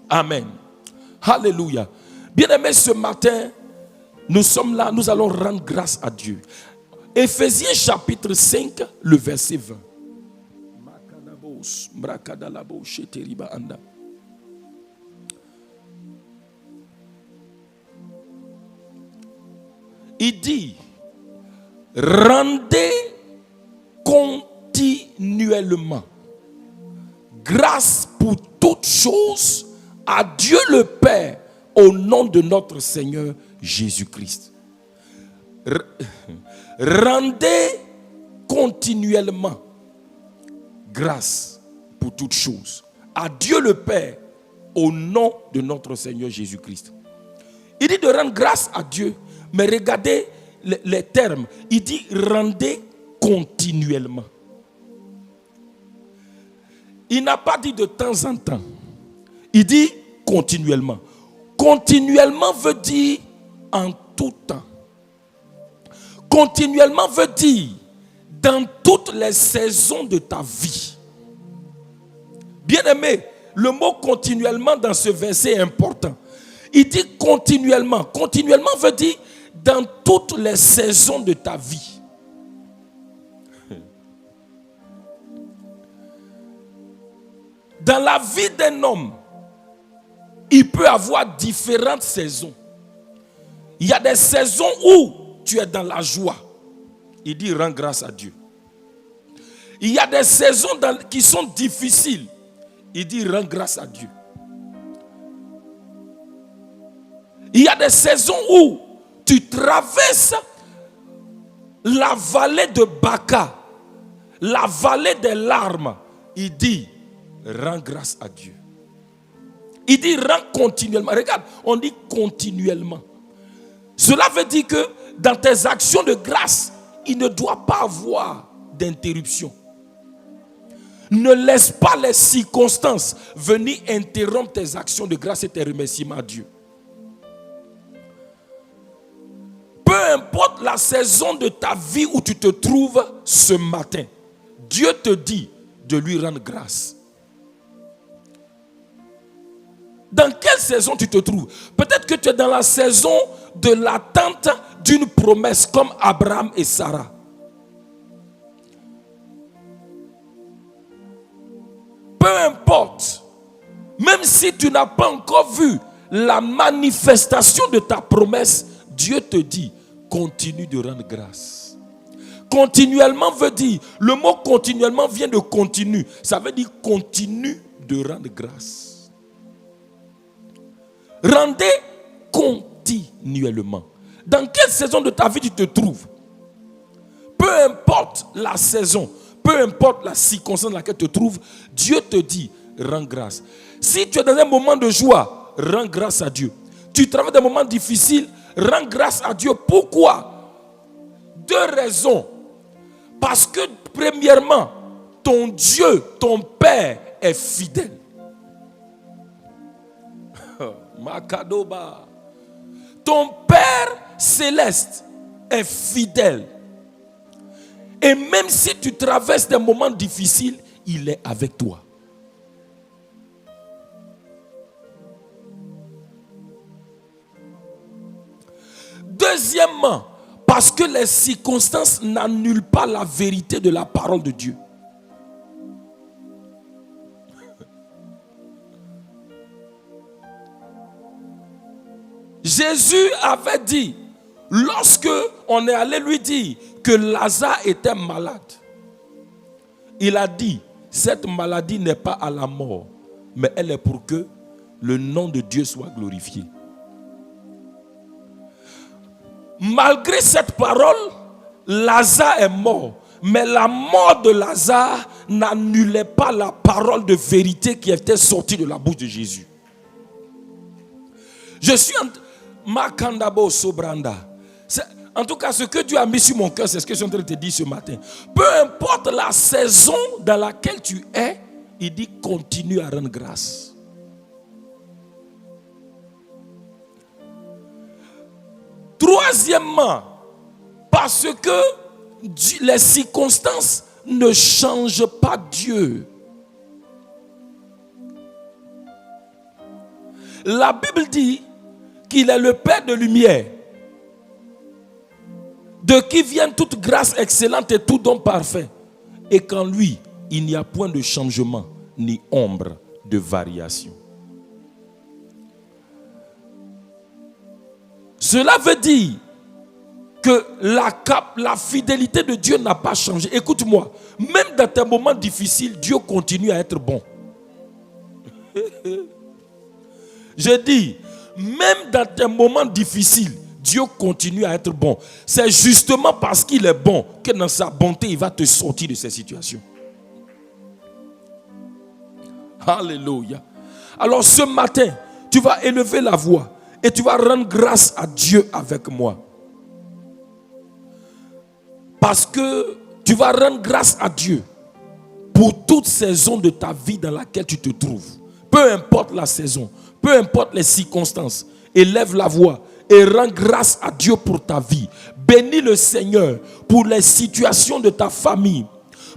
Amen. Alléluia. Bien-aimés, ce matin, nous sommes là, nous allons rendre grâce à Dieu. Éphésiens chapitre 5, le verset 20. Il dit, rendez continuellement grâce pour toutes choses à Dieu le Père au nom de notre Seigneur Jésus-Christ. Rendez continuellement grâce pour toutes choses à Dieu le Père au nom de notre Seigneur Jésus-Christ. Il dit de rendre grâce à Dieu, mais regardez les termes. Il dit rendez continuellement. Il n'a pas dit de temps en temps. Il dit continuellement. Continuellement veut dire en tout temps. Continuellement veut dire dans toutes les saisons de ta vie. Bien-aimé, le mot continuellement dans ce verset est important. Il dit continuellement. Continuellement veut dire dans toutes les saisons de ta vie. Dans la vie d'un homme, il peut avoir différentes saisons. Il y a des saisons où tu es dans la joie. Il dit rends grâce à Dieu. Il y a des saisons qui sont difficiles. Il dit rends grâce à Dieu. Il y a des saisons où tu traverses la vallée de Baka, la vallée des larmes. Il dit rends grâce à Dieu. Il dit rends continuellement. Regarde, on dit continuellement. Cela veut dire que dans tes actions de grâce, il ne doit pas avoir d'interruption. Ne laisse pas les circonstances venir interrompre tes actions de grâce et tes remerciements à Dieu. Peu importe la saison de ta vie où tu te trouves ce matin, Dieu te dit de lui rendre grâce. Dans quelle saison tu te trouves? Peut-être que tu es dans la saison de l'attente d'une promesse comme Abraham et Sarah. Peu importe, même si tu n'as pas encore vu la manifestation de ta promesse, Dieu te dit, continue de rendre grâce. Continuellement veut dire, le mot continuellement vient de continue. Ça veut dire continue de rendre grâce. Rendez continuellement. Dans quelle saison de ta vie tu te trouves? Peu importe la saison, peu importe la circonstance dans laquelle tu te trouves, Dieu te dit, rends grâce. Si tu es dans un moment de joie, rends grâce à Dieu. Tu traverses des moments difficiles, rends grâce à Dieu. Pourquoi? Deux raisons. Parce que premièrement, ton Dieu, ton Père est fidèle. Makadoba. Ton Père céleste est fidèle. Et même si tu traverses des moments difficiles, il est avec toi. Deuxièmement, parce que les circonstances n'annulent pas la vérité de la parole de Dieu. Jésus avait dit, lorsque on est allé lui dire que Lazare était malade, il a dit, cette maladie n'est pas à la mort, mais elle est pour que le nom de Dieu soit glorifié. Malgré cette parole, Lazare est mort. Mais la mort de Lazare n'annulait pas la parole de vérité qui était sortie de la bouche de Jésus. Je suis Makandabo Sobranda. En tout cas, ce que Dieu a mis sur mon cœur, c'est ce que je suis en train de te dire ce matin. Peu importe la saison dans laquelle tu es, il dit continue à rendre grâce. Troisièmement, parce que les circonstances ne changent pas Dieu. La Bible dit qu'il est le Père de lumière, de qui vient toute grâce excellente et tout don parfait, et qu'en lui, il n'y a point de changement ni ombre de variation. Cela veut dire que la fidélité de Dieu n'a pas changé. Écoute-moi, même dans tes moments difficiles, Dieu continue à être bon. Je dis, même dans tes moments difficiles, Dieu continue à être bon. C'est justement parce qu'il est bon que dans sa bonté, il va te sortir de ces situations. Alléluia. Alors ce matin, tu vas élever la voix et tu vas rendre grâce à Dieu avec moi. Parce que tu vas rendre grâce à Dieu pour toute saison de ta vie dans laquelle tu te trouves. Peu importe la saison, peu importe les circonstances, élève la voix et rends grâce à Dieu pour ta vie. Bénis le Seigneur pour les situations de ta famille,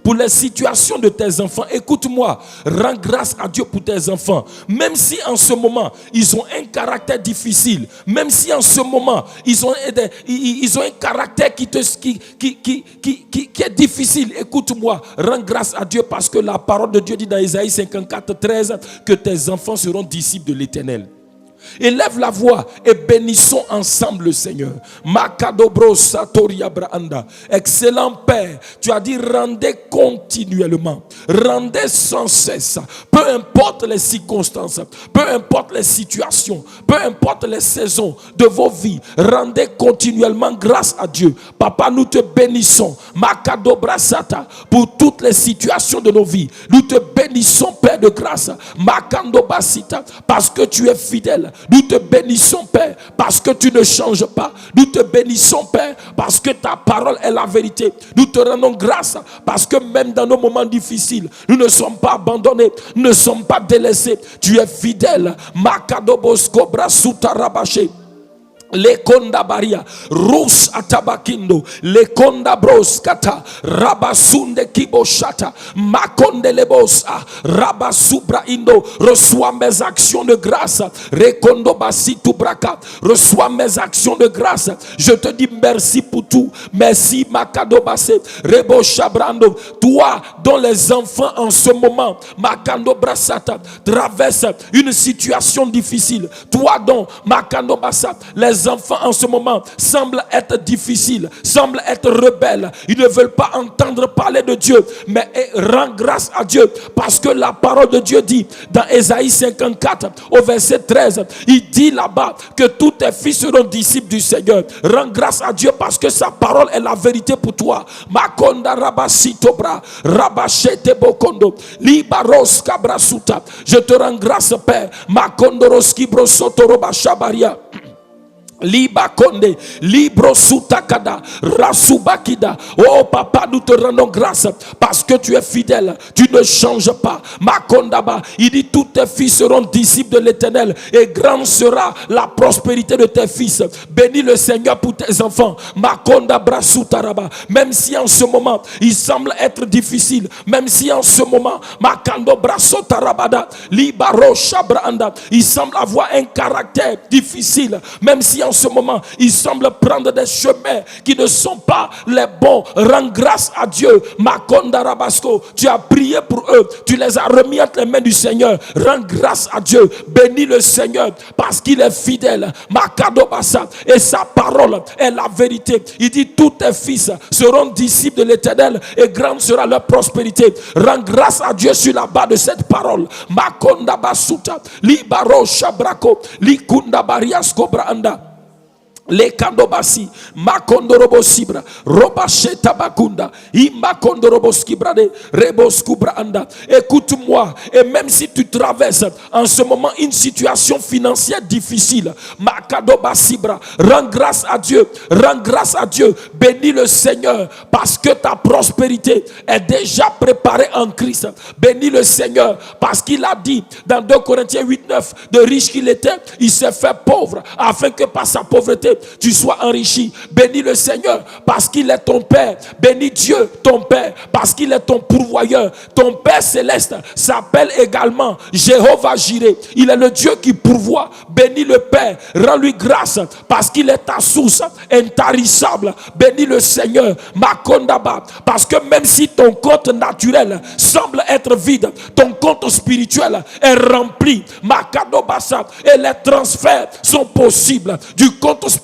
pour les situations de tes enfants. Écoute-moi, rends grâce à Dieu pour tes enfants. Même si en ce moment, ils ont un caractère difficile, même si en ce moment, ils ont un caractère qui est difficile. Écoute-moi, rends grâce à Dieu parce que la parole de Dieu dit dans Isaïe 54, 13 que tes enfants seront disciples de l'Éternel. Élève la voix et bénissons ensemble le Seigneur. Makadobro Satoria Branda. Excellent Père, tu as dit rendez continuellement, rendez sans cesse. Peu importe les circonstances, peu importe les situations, peu importe les saisons de vos vies, rendez continuellement grâce à Dieu. Papa, nous te bénissons. Makadobra Sata pour toutes les situations de nos vies. Nous te bénissons bénissons, Père de grâce. Makando Basita, parce que tu es fidèle. Nous te bénissons, Père, parce que tu ne changes pas. Nous te bénissons, Père, parce que ta parole est la vérité. Nous te rendons grâce, parce que même dans nos moments difficiles, nous ne sommes pas abandonnés, nous ne sommes pas délaissés. Tu es fidèle. Makado Bosko Brasuta Rabaché. Les konda baria, rous atabakindo, les konda bros kata, rabasunde kiboshata, makonde lebosa, rabasubra indo, reçois mes actions de grâce, rekondo basitu braka, reçois mes actions de grâce. Je te dis merci pour tout, merci makado basse, rebo shabrando, toi dont les enfants en ce moment, makando brasata, traversent une situation difficile, toi dont makando bassa, les enfants en ce moment semblent être difficiles, semblent être rebelles. Ils ne veulent pas entendre parler de Dieu. Mais rends grâce à Dieu parce que la parole de Dieu dit dans Ésaïe 54 au verset 13, il dit là-bas que tous tes fils seront disciples du Seigneur. Rends grâce à Dieu parce que sa parole est la vérité pour toi. Makonda rabasitobra, rabashete bokondo, libaros kabrasuta. Je te rends grâce, Père. Makondoroski brosotoroba shabaria. Liba konde, libro sutakada, rasubakida. Oh papa, nous te rendons grâce parce que tu es fidèle, tu ne changes pas. Makondaba, il dit tous tes fils seront disciples de l'Éternel et grande sera la prospérité de tes fils. Bénis le Seigneur pour tes enfants. Makonda brasutaraba. Même si en ce moment il semble être difficile, même si en ce moment Makando brasotarabada, libaro shabranda, il semble avoir un caractère difficile, même si en ce moment ils semblent prendre des chemins qui ne sont pas les bons. Rends grâce à Dieu. Makonda Rabasco, tu as prié pour eux, tu les as remis entre les mains du Seigneur. Rends grâce à Dieu. Bénis le Seigneur parce qu'il est fidèle. Makado Bassa, et sa parole est la vérité. Il dit tous tes fils seront disciples de l'Éternel et grande sera leur prospérité. Rends grâce à Dieu sur la base de cette parole. Makonda Basuta, Libaro Shabrako, Likunda Bariasko Branda. Les kandobasi, makondorobo sibra, robacheta bakunda, imakondorobo skibrade, reboskubra anda. Écoute-moi, et même si tu traverses en ce moment une situation financière difficile, makadobasibra, rends grâce à Dieu, rends grâce à Dieu, bénis le Seigneur, parce que ta prospérité est déjà préparée en Christ. Bénis le Seigneur, parce qu'il a dit dans 2 Corinthiens 8-9, de riche qu'il était, il s'est fait pauvre, afin que par sa pauvreté, tu sois enrichi. Bénis le Seigneur parce qu'il est ton Père. Bénis Dieu ton Père parce qu'il est ton pourvoyeur. Ton Père céleste s'appelle également Jéhovah Jireh. Il est le Dieu qui pourvoit. Bénis le Père, rends-lui grâce parce qu'il est ta source intarissable. Bénis le Seigneur Makondaba, parce que même si ton compte naturel semble être vide, ton compte spirituel est rempli. Makadobasa, et les transferts sont possibles du compte spirituel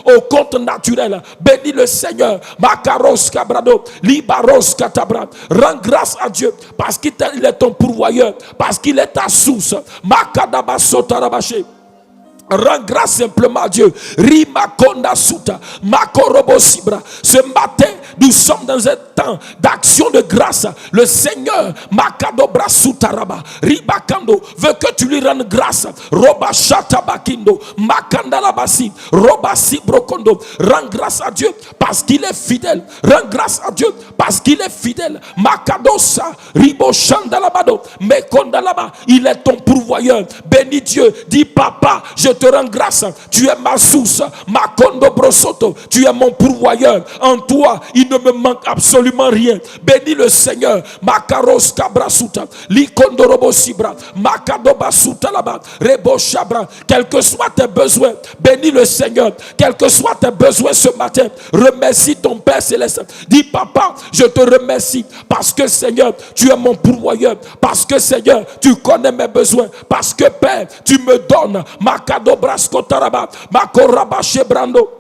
au compte naturel. Bénis le Seigneur. Makaros Kabrado, Libaros Katabra. Rends grâce à Dieu parce qu'il est ton pourvoyeur, parce qu'il est ta source. Makadaba Sotarabaché. Rends grâce simplement à Dieu. Rimakonda Suta, Makorobo Sibra. Ce matin, nous sommes dans un temps d'action de grâce. Le Seigneur, Makado Brasutaraba, Ribakando, veut que tu lui rendes grâce. Roba Shatabakindo, Makanda Labasi, Roba Sibrokondo. Rends grâce à Dieu parce qu'il est fidèle. Rends grâce à Dieu parce qu'il est fidèle. Makadosa, Ribo Shandalabado, Mekondalaba, il est ton pourvoyeur. Bénis Dieu. Dis papa, je te rends grâce, tu es ma source, Makondo Brosoto, tu es mon pourvoyeur. En toi, il ne me manque absolument rien. Bénis le Seigneur. Makaros Kabrasuta, Likondorobo Sibra, Makadoba Sutalaba, Rebo Shabra. Quels que soient tes besoins, bénis le Seigneur. Quels que soient tes besoins ce matin, remercie ton Père Céleste. Dis papa, je te remercie parce que Seigneur, tu es mon pourvoyeur. Parce que Seigneur, tu connais mes besoins. Parce que Père, tu me donnes Makado Braskotaraba, Makoraba Shebrando.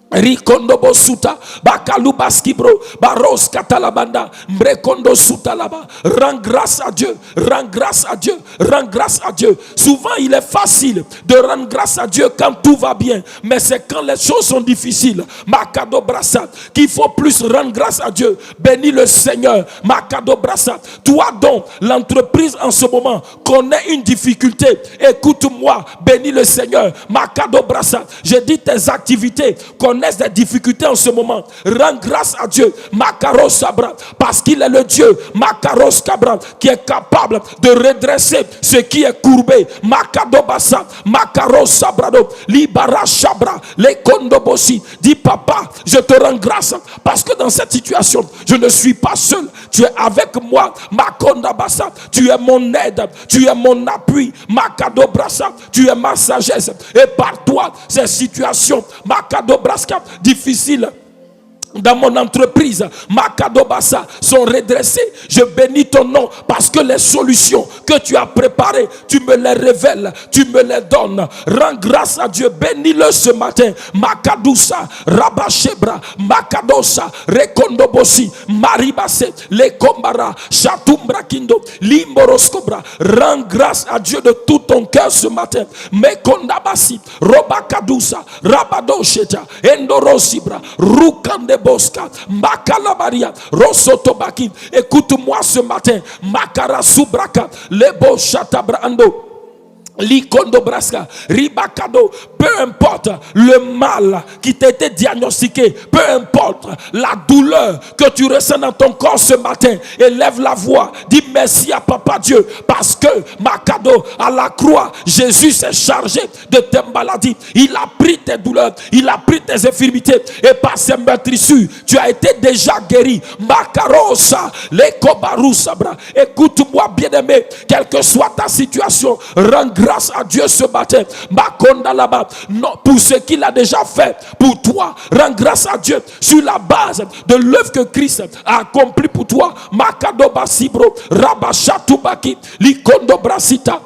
Rikondo suta bakalubaski bro baros katalabanda mbrekondo suta là-bas. Rends grâce à Dieu, rends grâce à Dieu, rends grâce à Dieu. Souvent il est facile de rendre grâce à Dieu quand tout va bien, mais c'est quand les choses sont difficiles, Makado Brassat, qu'il faut plus rendre grâce à Dieu. Bénis le Seigneur, Makado Brassat. Toi donc l'entreprise en ce moment connaît une difficulté, écoute-moi, bénis le Seigneur, Makado Brassat. Je dis tes activités connaissent des difficultés en ce moment, rends grâce à Dieu, Makaros Sabra, parce qu'il est le Dieu, Makaros Kabra, qui est capable de redresser ce qui est courbé, Makado Bassa, Makaros Sabrado, Libara Shabra, les Kondobosi. Dis papa, je te rends grâce parce que dans cette situation, je ne suis pas seul, tu es avec moi, Makonda Bassa, tu es mon aide, tu es mon appui, Makado Brassa, tu es ma sagesse, et par toi, ces situations, Makado Braska, difficiles dans mon entreprise, Makado Bassa, sont redressées. Je bénis ton nom parce que les solutions que tu as préparées, tu me les révèles, tu me les donnes. Rends grâce à Dieu, bénis-le ce matin. Makadousa, Rabashebra, Makadosa, Rekondobosi, Maribase, Lekombara, Chatumbra Kindo, Limboroskobra. Rends grâce à Dieu de tout ton cœur ce matin. Mekondabasi, Robakadousa, Rabadosheta, Endorosibra, Rukande Boska, Makalabaria, Rosotobaki. Écoute-moi ce matin, Makara Subraka, Lebo Chatabrando. Likondo Braska, Ribakado, peu importe le mal qui t'a été diagnostiqué, peu importe la douleur que tu ressens dans ton corps ce matin, élève la voix, dis merci à Papa Dieu, parce que Makado, à la croix, Jésus s'est chargé de tes maladies, il a pris tes douleurs, il a pris tes infirmités, et par ses meurtrissures, tu as été déjà guéri. Makarosa, Lekobarusabra. Écoute-moi bien-aimé, quelle que soit ta situation, rends grâce à Dieu ce matin. Makonda là-bas. Non, pour ce qu'il a déjà fait pour toi, rends grâce à Dieu sur la base de l'œuvre que Christ a accompli pour toi. Makado Basibro, Rabashatubaki, Likondo Brasita.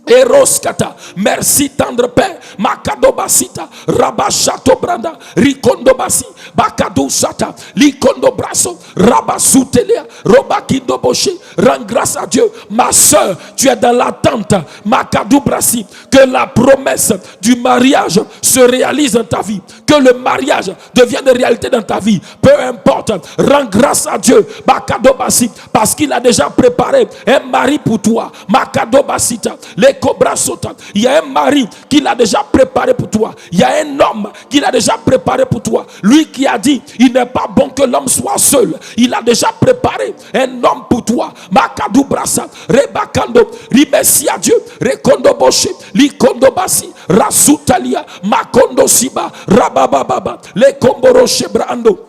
Eroskata, merci tendre Père, Makado Basita, Rabashato Branda, Rikondo Basi, Bakado Sata, Likondo Brasso, Rabasutelea, Robakindo Boshe. Rends grâce à Dieu, ma soeur, tu es dans l'attente, Makado Brasi, que la promesse du mariage se réalise dans ta vie, que le mariage devienne réalité dans ta vie. Peu importe, rends grâce à Dieu, Makado Basi, parce qu'il a déjà préparé un mari pour toi, Makado Basita, les Cobra Sota. Il y a un mari qu'il a déjà préparé pour toi. Il y a un homme qu'il a déjà préparé pour toi. Lui qui a dit, il n'est pas bon que l'homme soit seul. Il a déjà préparé un homme pour toi. Makadou Brassa, Rebakando, Ribesi à Dieu, Rekondo Boshe, Likondo Basi, Rasutalia, Makondo Siba, Rabababa, Le Komboro Shebrando.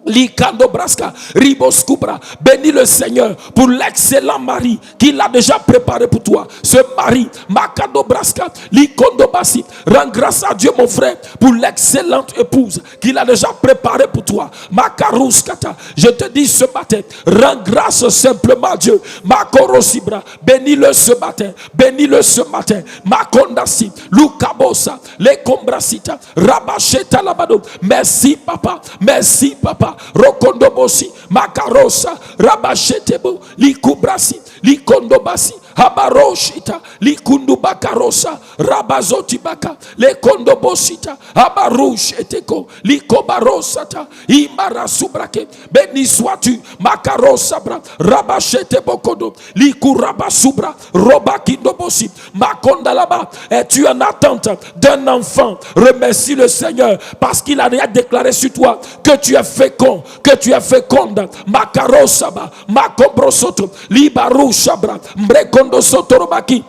Likando Braska, Ribos Kubra. Bénis le Seigneur pour l'excellent mari qu'il a déjà préparé pour toi. Ce mari, Makado Braska, Likondo Basi. Rends grâce à Dieu, mon frère, pour l'excellente épouse qu'il a déjà préparée pour toi. Makaruskata. Je te dis ce matin, rends grâce simplement à Dieu. Makorosibra. Bénis-le ce matin. Bénis-le ce matin. Makondasi, Lukabosa, Lekombrasita, Rabacheta Labado. Merci, papa. Merci, papa. Rokondobosi, Makarosa, Rabashetebo, Likubrasi, Likondobasi, Habaroshita, Likundubakarosa, Rabazotibaka, Lekondobosita, Habarusheteko, Likobarosata, Imarasubrake. Béni sois-tu, Makarosabra, Rabashetebokodo, Likurabasubra, Robakindobosi, Makondalaba. Es-tu en attente d'un enfant? Remercie le Seigneur parce qu'il a déjà déclaré sur toi que tu es fécond, que tu es féconde. Makarosaba, Makobrosoto, Libarushabra, Mbrekondo Sotorobaki.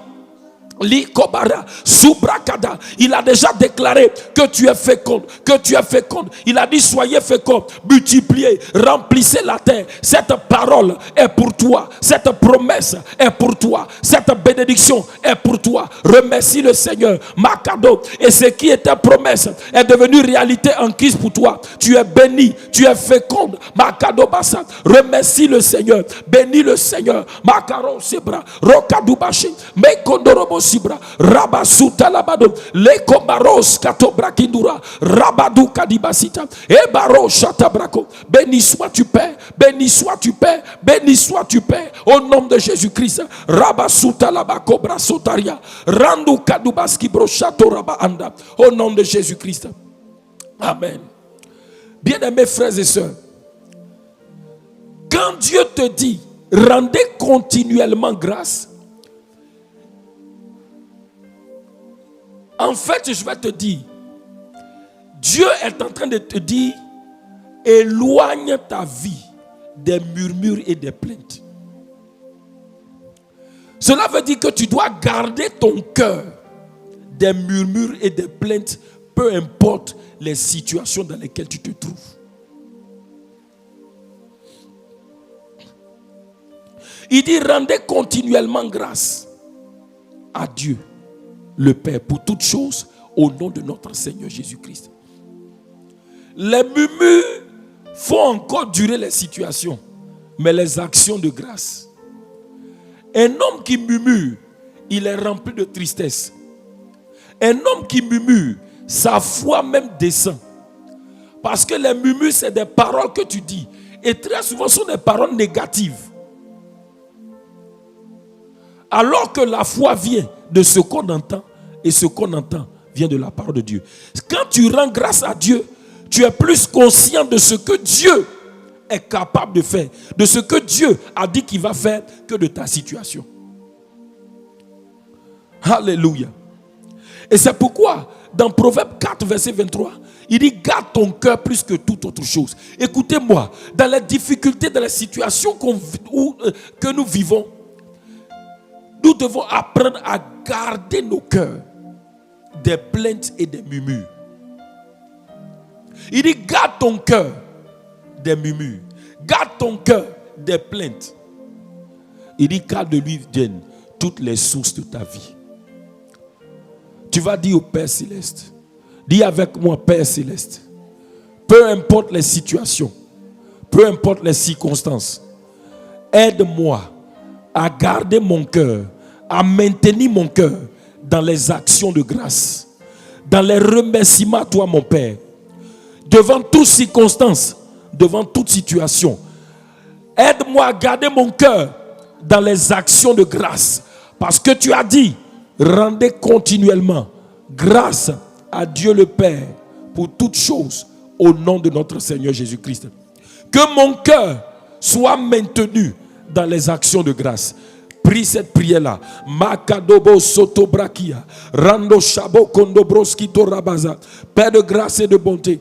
Likobara, Subrakada. Il a déjà déclaré que tu es féconde, que tu es féconde. Il a dit soyez féconde, multipliez, remplissez la terre. Cette parole est pour toi, cette promesse est pour toi, cette bénédiction est pour toi. Remercie le Seigneur, Makado. Et ce qui était promesse est devenu réalité en Christ pour toi. Tu es béni, tu es féconde, Makado Bassa. Remercie le Seigneur, bénis le Seigneur, Makaro Sebra, Rokadubashi, Mekondorobo. sibra rabasuta labado le kobaros katobrakindura rabadu kadibasita e baro shatabrako. Béni sois-tu Père, béni sois-tu Père, béni sois-tu Père, au nom de Jésus-Christ. Rabasuta labako brasotaria randu kadubaski broshato rabaanda, au nom de Jésus-Christ. Amen. Bien-aimés frères et sœurs, quand Dieu te dit rendez continuellement grâce, en fait, je vais te dire, Dieu est en train de te dire, éloigne ta vie des murmures et des plaintes. Cela veut dire que tu dois garder ton cœur des murmures et des plaintes, peu importe les situations dans lesquelles tu te trouves. Il dit, rendez continuellement grâce à Dieu, le Père, pour toutes choses, au nom de notre Seigneur Jésus-Christ. Les murmures font encore durer les situations, mais les actions de grâce. Un homme qui murmure, il est rempli de tristesse. Un homme qui murmure, sa foi même descend. Parce que les murmures, c'est des paroles que tu dis. Et très souvent, ce sont des paroles négatives. Alors que la foi vient de ce qu'on entend, et ce qu'on entend vient de la parole de Dieu. Quand tu rends grâce à Dieu, tu es plus conscient de ce que Dieu est capable de faire, de ce que Dieu a dit qu'il va faire, que de ta situation. Alléluia. Et c'est pourquoi, dans Proverbe 4, verset 23, il dit, garde ton cœur plus que toute autre chose. Écoutez-moi, dans les difficultés, dans les situations que nous vivons, nous devons apprendre à garder nos cœurs des plaintes et des murmures. Il dit, garde ton cœur des murmures. Garde ton cœur des plaintes. Il dit, car de lui viennent toutes les sources de ta vie. Tu vas dire au Père Céleste, dis avec moi, Père Céleste, peu importe les situations, peu importe les circonstances, aide-moi à garder mon cœur, à maintenir mon cœur dans les actions de grâce, dans les remerciements à toi, mon Père, devant toute circonstance, devant toute situation. Aide-moi à garder mon cœur dans les actions de grâce, parce que tu as dit, rendez continuellement grâce à Dieu le Père pour toutes choses au nom de notre Seigneur Jésus-Christ. Que mon cœur soit maintenu dans les actions de grâce. Prie cette prière-là. Makadobo sotobrakia. Rando shabo kondobroski torabaza. Père de grâce et de bonté.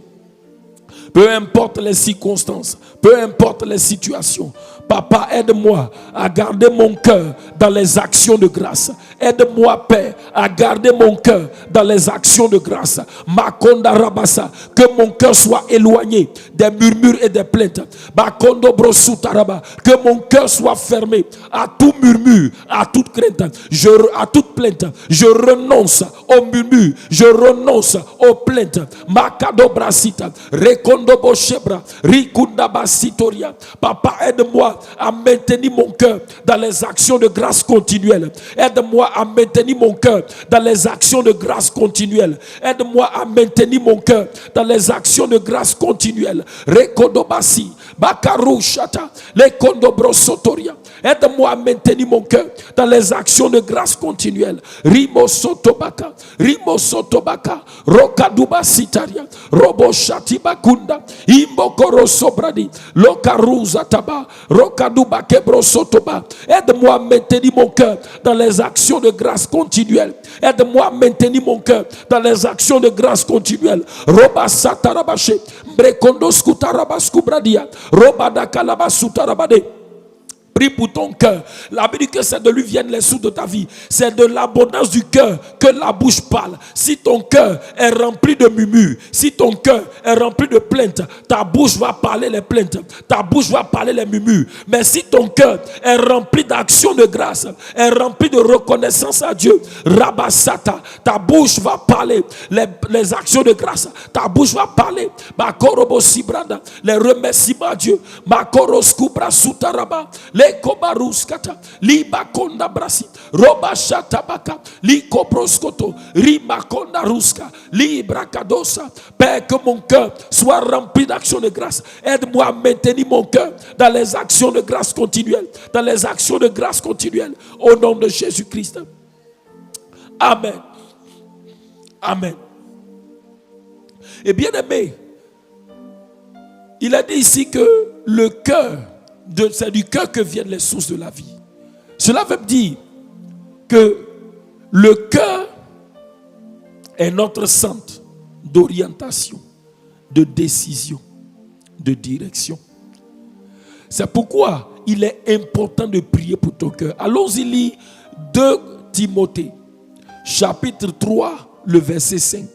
Peu importe les circonstances, peu importe les situations, Papa, aide-moi à garder mon cœur dans les actions de grâce. Aide-moi, Père, à garder mon cœur dans les actions de grâce. Makonda rabasa, que mon cœur soit éloigné des murmures et des plaintes. Makondo brosutaraba, que mon cœur soit fermé à tout murmure, à toute crainte, à toute plainte. Je renonce aux murmures, je renonce aux plaintes. Makado brasita, rekondo boshebra, rikunda basitoria. Papa, aide-moi à maintenir mon cœur dans les actions de grâce continuelles. Aide-moi à maintenir mon cœur dans les actions de grâce continuelles. Aide-moi à maintenir mon cœur dans les actions de grâce continuelles. Rekodobasi, Bakaru Shata, Lekondobrosotoria. Aide-moi à maintenir mon cœur dans les actions de grâce continuelles. Rimo Sotobaka, Rokaduba Sitaria, Robo Shatibakunda, Imbokoro Sobradi, Lokaruza Taba, Rokaduba Kebro Sotoba. Aide-moi à maintenir mon cœur dans les actions de grâce continuelles. Aide-moi à maintenir mon cœur dans les actions de grâce continuelles. Roba Satarabache, Brekondo Skutarabaskubradia, Roba Dakalabasutarabade. Prie pour ton cœur. La Bible dit que c'est de lui viennent les sources de ta vie. C'est de l'abondance du cœur que la bouche parle. Si ton cœur est rempli de murmures, si ton cœur est rempli de plaintes, ta bouche va parler les plaintes, ta bouche va parler les murmures. Mais si ton cœur est rempli d'actions de grâce, est rempli de reconnaissance à Dieu, Rabasata, ta bouche va parler les actions de grâce. Ta bouche va parler les remerciements à Dieu. Makoro Skubra Sutaraba, le kobaruskata, liba konda brasi, roba shatabaka, li kobroskoto, riba konda ruska, libra kadosa. Père, que mon cœur soit rempli d'actions de grâce. Aide-moi à maintenir mon cœur dans les actions de grâce continuelles, dans les actions de grâce continuelles, au nom de Jésus-Christ. Amen. Amen. Et bien aimé, il a dit ici que le cœur, c'est du cœur que viennent les sources de la vie. Cela veut dire que le cœur est notre centre d'orientation, de décision, de direction. C'est pourquoi il est important de prier pour ton cœur. Allons-y lire 2 Timothée, chapitre 3, le verset 5.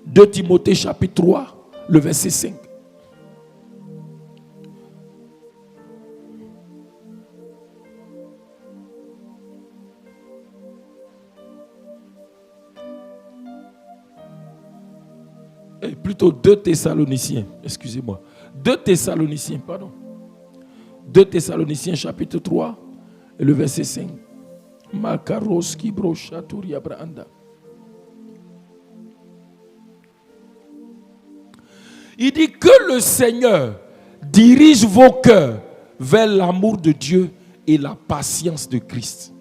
2 Timothée, chapitre 3, le verset 5. Et plutôt 2 Thessaloniciens, excusez-moi. 2 Thessaloniciens, pardon. 2 Thessaloniciens, chapitre 3, et le verset 5. Makaroski brochatouria branda. Il dit que le Seigneur dirige vos cœurs vers l'amour de Dieu et la patience de Christ.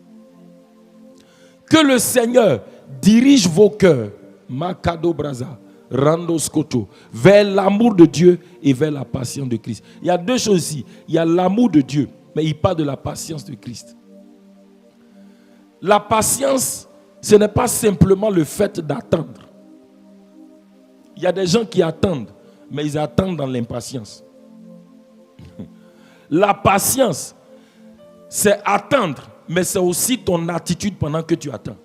Que le Seigneur dirige vos cœurs, Makado Braza, Randoskoto, vers l'amour de Dieu et vers la patience de Christ. Il y a 2 choses ici. Il y a l'amour de Dieu, mais il parle de la patience de Christ. La patience, ce n'est pas simplement le fait d'attendre. Il y a des gens qui attendent, mais ils attendent dans l'impatience. La patience, c'est attendre, mais c'est aussi ton attitude pendant que tu attends.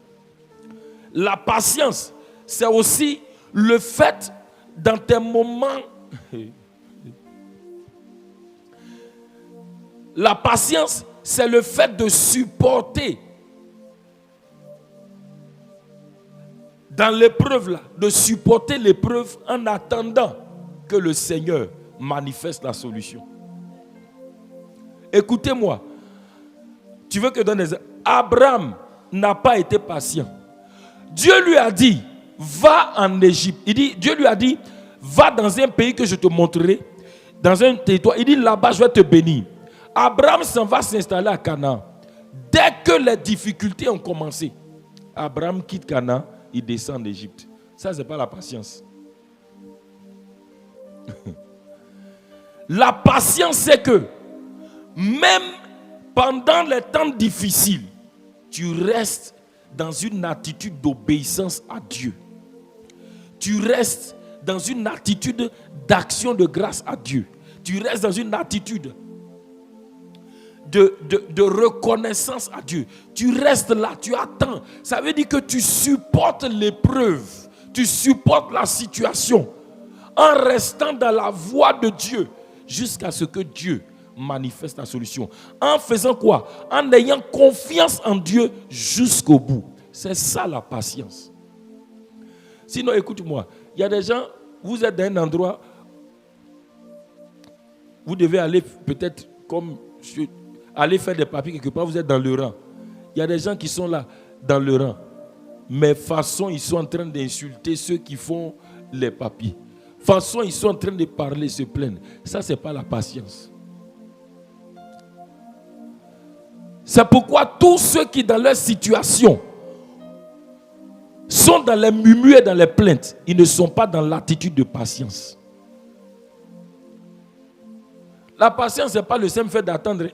La patience, c'est aussi le fait dans tes moments. La patience, c'est le fait de supporter dans l'épreuve là, de supporter l'épreuve en attendant que le Seigneur manifeste la solution. Écoutez-moi, tu veux que je donne des exemples? Abraham n'a pas été patient. Dieu lui a dit, va en Égypte. Dieu lui a dit, va dans un pays que je te montrerai, dans un territoire. Il dit, là-bas, je vais te bénir. Abraham s'en va s'installer à Canaan. Dès que les difficultés ont commencé, Abraham quitte Canaan, il descend d'Égypte. Ça, ce n'est pas la patience. La patience, c'est que même pendant les temps difficiles, tu restes dans une attitude d'obéissance à Dieu. Tu restes dans une attitude d'action de grâce à Dieu. Tu restes dans une attitude de reconnaissance à Dieu. Tu restes là, tu attends. Ça veut dire que tu supportes l'épreuve, tu supportes la situation en restant dans la voie de Dieu jusqu'à ce que Dieu manifeste la solution. En faisant quoi? En ayant confiance en Dieu jusqu'au bout. C'est ça la patience. Sinon, écoute-moi, il y a des gens, vous êtes dans un endroit, vous devez aller peut-être comme aller faire des papiers quelque part, vous êtes dans le rang. Il y a des gens qui sont là dans le rang, mais façon ils sont en train d'insulter ceux qui font les papiers. Façon ils sont en train de parler, se plaindre. Ça, c'est pas la patience. C'est pourquoi tous ceux qui dans leur situation sont dans les murmures et dans les plaintes, ils ne sont pas dans l'attitude de patience. La patience, ce n'est pas le simple fait d'attendre.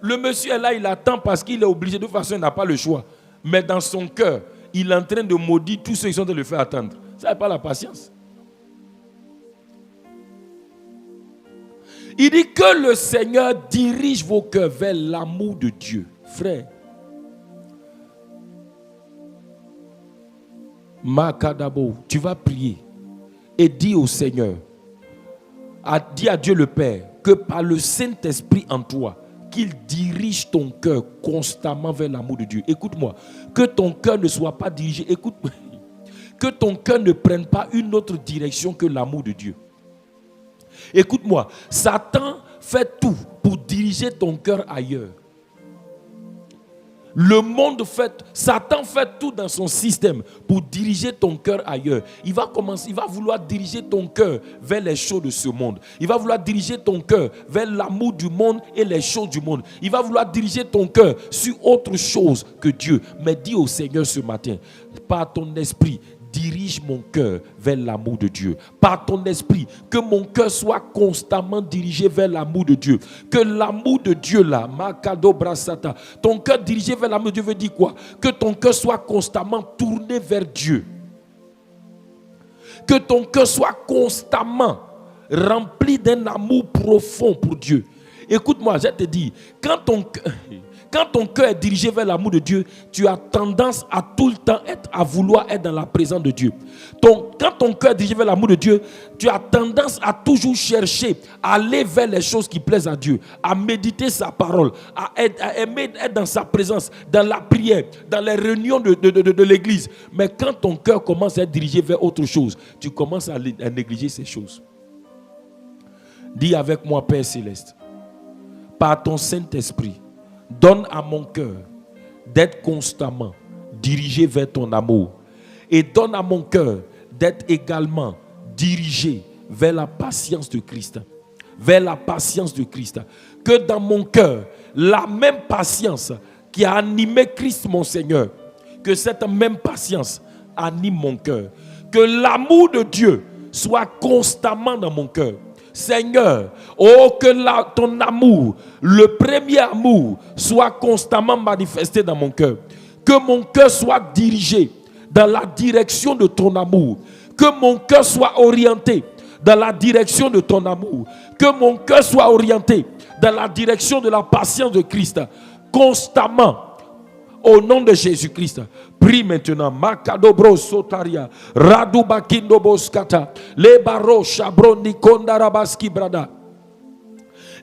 Le monsieur est là, il attend parce qu'il est obligé. De toute façon, il n'a pas le choix. Mais dans son cœur, il est en train de maudire tous ceux qui sont en train de le faire attendre. Ça n'est pas la patience. Il dit que le Seigneur dirige vos cœurs vers l'amour de Dieu. Frère, Makadabo, tu vas prier et dis au Seigneur, dis à Dieu le Père, que par le Saint-Esprit en toi, qu'il dirige ton cœur constamment vers l'amour de Dieu. Écoute-moi, que ton cœur ne soit pas dirigé, écoute-moi, que ton cœur ne prenne pas une autre direction que l'amour de Dieu. Écoute-moi, Satan fait tout pour diriger ton cœur ailleurs. Satan fait tout dans son système pour diriger ton cœur ailleurs. Il va vouloir diriger ton cœur vers les choses de ce monde. Il va vouloir diriger ton cœur vers l'amour du monde et les choses du monde. Il va vouloir diriger ton cœur sur autre chose que Dieu. Mais dis au Seigneur ce matin, par ton esprit, dirige mon cœur vers l'amour de Dieu. Par ton esprit, que mon cœur soit constamment dirigé vers l'amour de Dieu. Que l'amour de Dieu là, Makado Brasata, ton cœur dirigé vers l'amour de Dieu veut dire quoi? Que ton cœur soit constamment tourné vers Dieu. Que ton cœur soit constamment rempli d'un amour profond pour Dieu. Écoute-moi, je te dis, quand ton cœur est dirigé vers l'amour de Dieu, tu as tendance à tout le temps à vouloir être dans la présence de Dieu. Quand ton cœur est dirigé vers l'amour de Dieu, tu as tendance à toujours chercher à aller vers les choses qui plaisent à Dieu, à méditer sa parole, à aimer être dans sa présence, dans la prière, dans les réunions de l'église. Mais quand ton cœur commence à être dirigé vers autre chose, tu commences à négliger ces choses. Dis avec moi, Père Céleste, par ton Saint-Esprit, donne à mon cœur d'être constamment dirigé vers ton amour. Et donne à mon cœur d'être également dirigé vers la patience de Christ. Vers la patience de Christ. Que dans mon cœur, la même patience qui a animé Christ mon Seigneur, que cette même patience anime mon cœur. Que l'amour de Dieu soit constamment dans mon cœur. Seigneur, que ton amour, le premier amour, soit constamment manifesté dans mon cœur. Que mon cœur soit dirigé dans la direction de ton amour. Que mon cœur soit orienté dans la direction de ton amour. Que mon cœur soit orienté dans la direction de la patience de Christ. Constamment. Au nom de Jésus-Christ, prie maintenant. Makadobro sotaria, radubakindo boskata, le baro shabroni kondarabaski brada.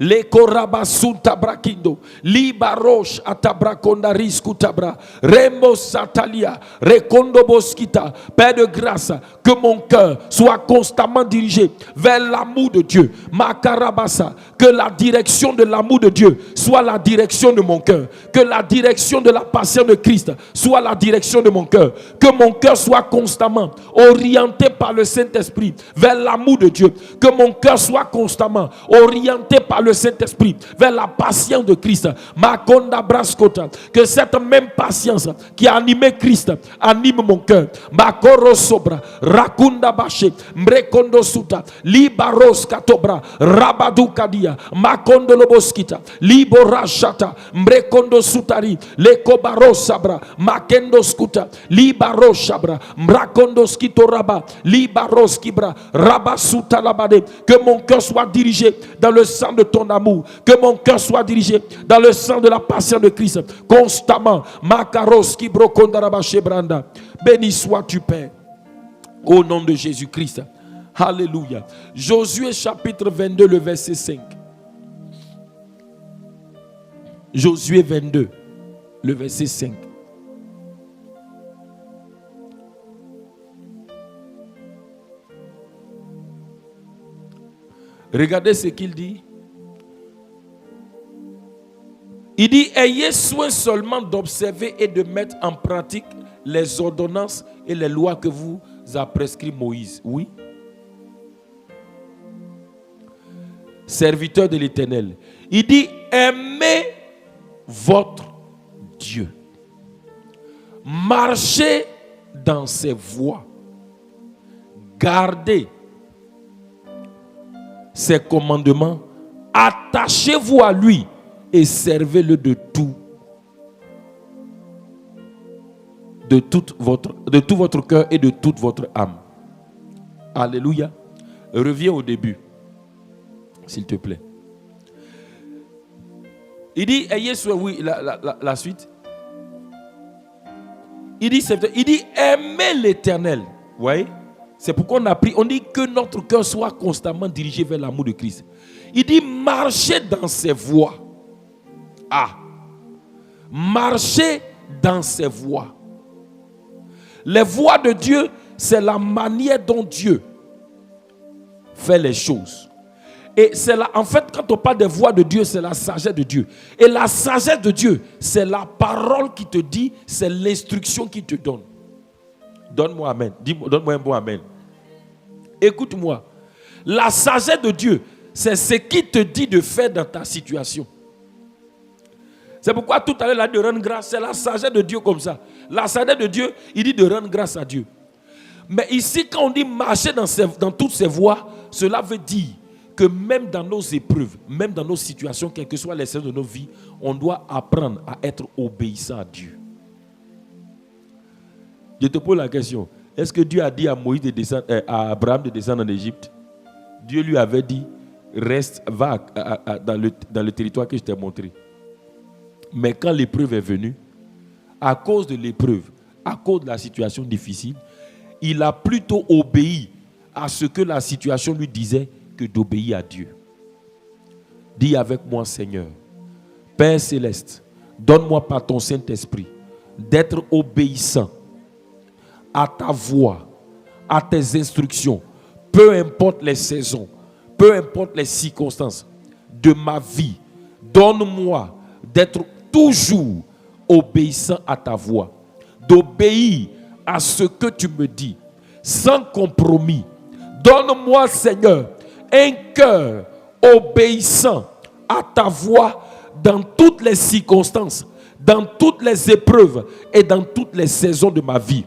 Le korabasunta brakindo, li barosh atabrakonda riskutabra, rembo satalia, rekondo boskita. Père de grâce, que mon cœur soit constamment dirigé vers l'amour de Dieu. Makarabasa, que la direction de l'amour de Dieu soit la direction de mon cœur. Que la direction de la patience de Christ soit la direction de mon cœur. Que mon cœur soit constamment orienté par le Saint-Esprit vers l'amour de Dieu. Que mon cœur soit constamment orienté par le Saint-Esprit vers la patience de Christ. Makonda braskota, que cette même patience qui a animé Christ anime mon cœur. Makoro sobra, rakunda bache, mrekondo suta, libaros katobra, rabadu kadia, makondo loboskita, libora shata, mrekondo sutari, lekobaro sabra, makendo skuta, libaro shabra, mrakondo skito raba, libaros kibra, rabasuta labade. Que mon cœur soit dirigé dans le sang de ton amour. Que mon cœur soit dirigé dans le sang de la patience de Christ. Constamment. Makaros kibro kondarabache branda. Béni sois-tu, Père. Au nom de Jésus-Christ. Alléluia. Josué chapitre 22, le verset 5. Josué 22, le verset 5. Regardez ce qu'il dit. Il dit, ayez soin seulement d'observer et de mettre en pratique les ordonnances et les lois que vous a prescrit Moïse. Oui. Serviteur de l'Éternel. Il dit, aimez votre Dieu. Marchez dans ses voies. Gardez ses commandements. Attachez-vous à lui et servez-le de tout votre cœur et de toute votre âme. Alléluia. Reviens au début, s'il te plaît. Il dit, ayez soin, oui, la suite. Il dit, aimez l'Éternel. Vous voyez? C'est pourquoi on a pris, on dit que notre cœur soit constamment dirigé vers l'amour de Christ. Il dit, marchez dans ses voies. Ah, marchez dans ses voies. Les voies de Dieu, c'est la manière dont Dieu fait les choses. Et c'est là, en fait, quand on parle des voix de Dieu, c'est la sagesse de Dieu. Et la sagesse de Dieu, c'est la parole qui te dit, c'est l'instruction qui te donne. Donne-moi amen. Donne-moi un bon amen. Écoute-moi. La sagesse de Dieu, c'est ce qui te dit de faire dans ta situation. C'est pourquoi tout à l'heure, il a dit de rendre grâce. C'est la sagesse de Dieu comme ça. La sagesse de Dieu, il dit de rendre grâce à Dieu. Mais ici, quand on dit marcher dans toutes ces voies, cela veut dire que même dans nos épreuves, même dans nos situations, quelles que soient les saisons de nos vies, on doit apprendre à être obéissant à Dieu. Je te pose la question. Est-ce que Dieu a dit à Moïse de descendre, à Abraham de descendre en Égypte? Dieu lui avait dit, reste, va dans le territoire que je t'ai montré. Mais quand l'épreuve est venue, à cause de l'épreuve, à cause de la situation difficile, il a plutôt obéi à ce que la situation lui disait que d'obéir à Dieu. Dis avec moi, Seigneur, Père céleste, donne-moi par ton Saint-Esprit d'être obéissant à ta voix, à tes instructions, peu importe les saisons, peu importe les circonstances de ma vie. Donne-moi d'être toujours obéissant à ta voix, d'obéir à ce que tu me dis, sans compromis. Donne-moi, Seigneur, un cœur obéissant à ta voix dans toutes les circonstances, dans toutes les épreuves et dans toutes les saisons de ma vie.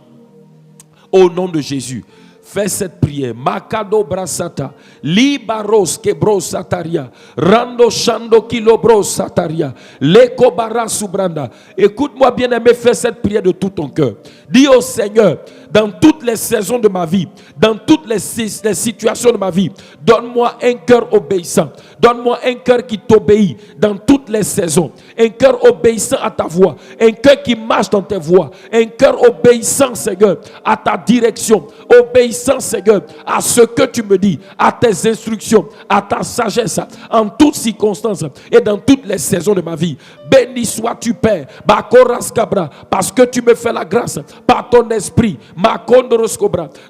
Au nom de Jésus, fais cette prière. Makado brasata, libaros kebro sataria, rando shando kilobro sataria, leko bara subranda. Écoute-moi bien aimé, fais cette prière de tout ton cœur. Dis au Seigneur, dans toutes les saisons de ma vie, dans toutes les situations de ma vie, donne-moi un cœur obéissant. Donne-moi un cœur qui t'obéit dans toutes les saisons. Un cœur obéissant à ta voix. Un cœur qui marche dans tes voies. Un cœur obéissant, Seigneur, à ta direction. Obéissant, Seigneur, à ce que tu me dis, à tes instructions, à ta sagesse, en toutes circonstances et dans toutes les saisons de ma vie. Béni sois-tu, Père, parce que tu me fais la grâce par ton esprit,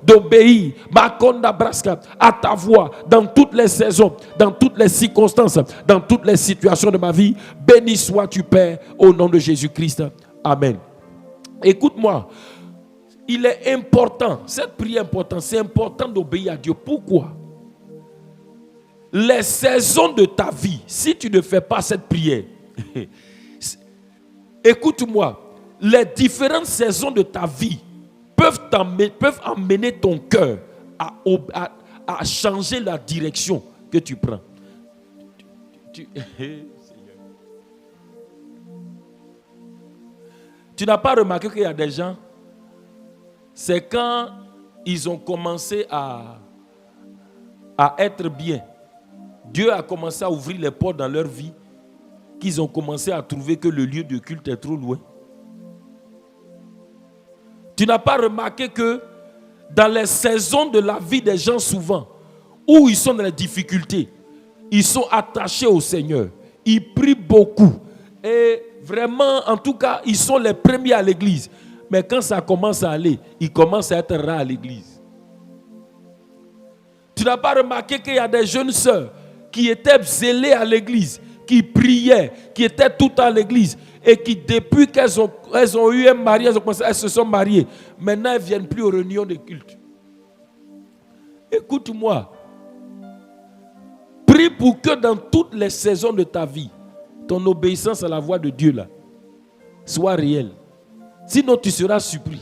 d'obéir à ta voix dans toutes les saisons, dans toutes les circonstances, dans toutes les situations de ma vie. Béni sois-tu, Père, au nom de Jésus-Christ. Amen. Écoute-moi, il est important, cette prière est importante, c'est important d'obéir à Dieu. Pourquoi? Les saisons de ta vie, si tu ne fais pas cette prière, écoute-moi, les différentes saisons de ta vie peuvent emmener ton cœur à changer la direction que tu prends. Tu n'as pas remarqué qu'il y a des gens, c'est quand ils ont commencé à être bien, Dieu a commencé à ouvrir les portes dans leur vie, qu'ils ont commencé à trouver que le lieu de culte est trop loin. Tu n'as pas remarqué que dans les saisons de la vie des gens souvent, où ils sont dans les difficultés, ils sont attachés au Seigneur, ils prient beaucoup et vraiment, en tout cas, ils sont les premiers à l'église. Mais quand ça commence à aller, ils commencent à être rares à l'église. Tu n'as pas remarqué qu'il y a des jeunes sœurs qui étaient zélées à l'église, qui priaient, qui étaient toutes à l'église et qui, depuis qu'elles ont eu un mari, elles se sont mariées. Maintenant, elles ne viennent plus aux réunions de culte. Écoute-moi. Prie pour que dans toutes les saisons de ta vie, ton obéissance à la voix de Dieu là, soit réelle. Sinon, tu seras surpris.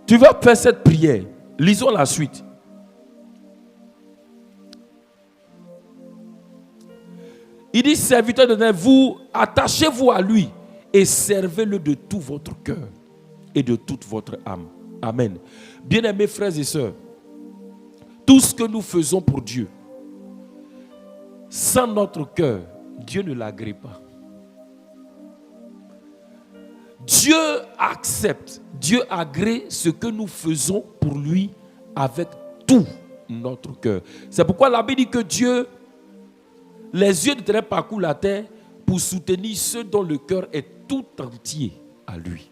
Tu vas faire cette prière. Lisons la suite. Il dit, serviteur de Dieu, vous attachez-vous à lui et servez-le de tout votre cœur et de toute votre âme. Amen. Bien-aimés frères et sœurs, tout ce que nous faisons pour Dieu, sans notre cœur, Dieu ne l'agrée pas. Dieu accepte, Dieu agrée ce que nous faisons pour lui avec tout notre cœur. C'est pourquoi la Bible dit que Dieu Les yeux de l'Éternel parcourent la terre pour soutenir ceux dont le cœur est tout entier à lui.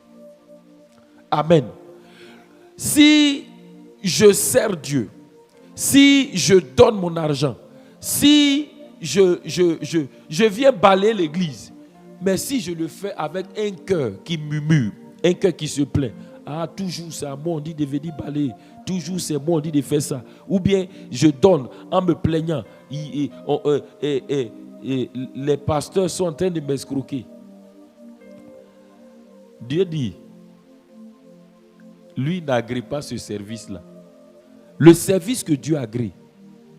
Amen. Si je sers Dieu, si je donne mon argent, si je viens balayer l'église, mais si je le fais avec un cœur qui murmure, un cœur qui se plaint, ah, toujours c'est à moi on dit de venir balayer, toujours c'est moi on dit de faire ça, ou bien je donne en me plaignant, les pasteurs sont en train de m'escroquer. Dieu dit, lui n'agrée pas ce service-là. Le service que Dieu agrée,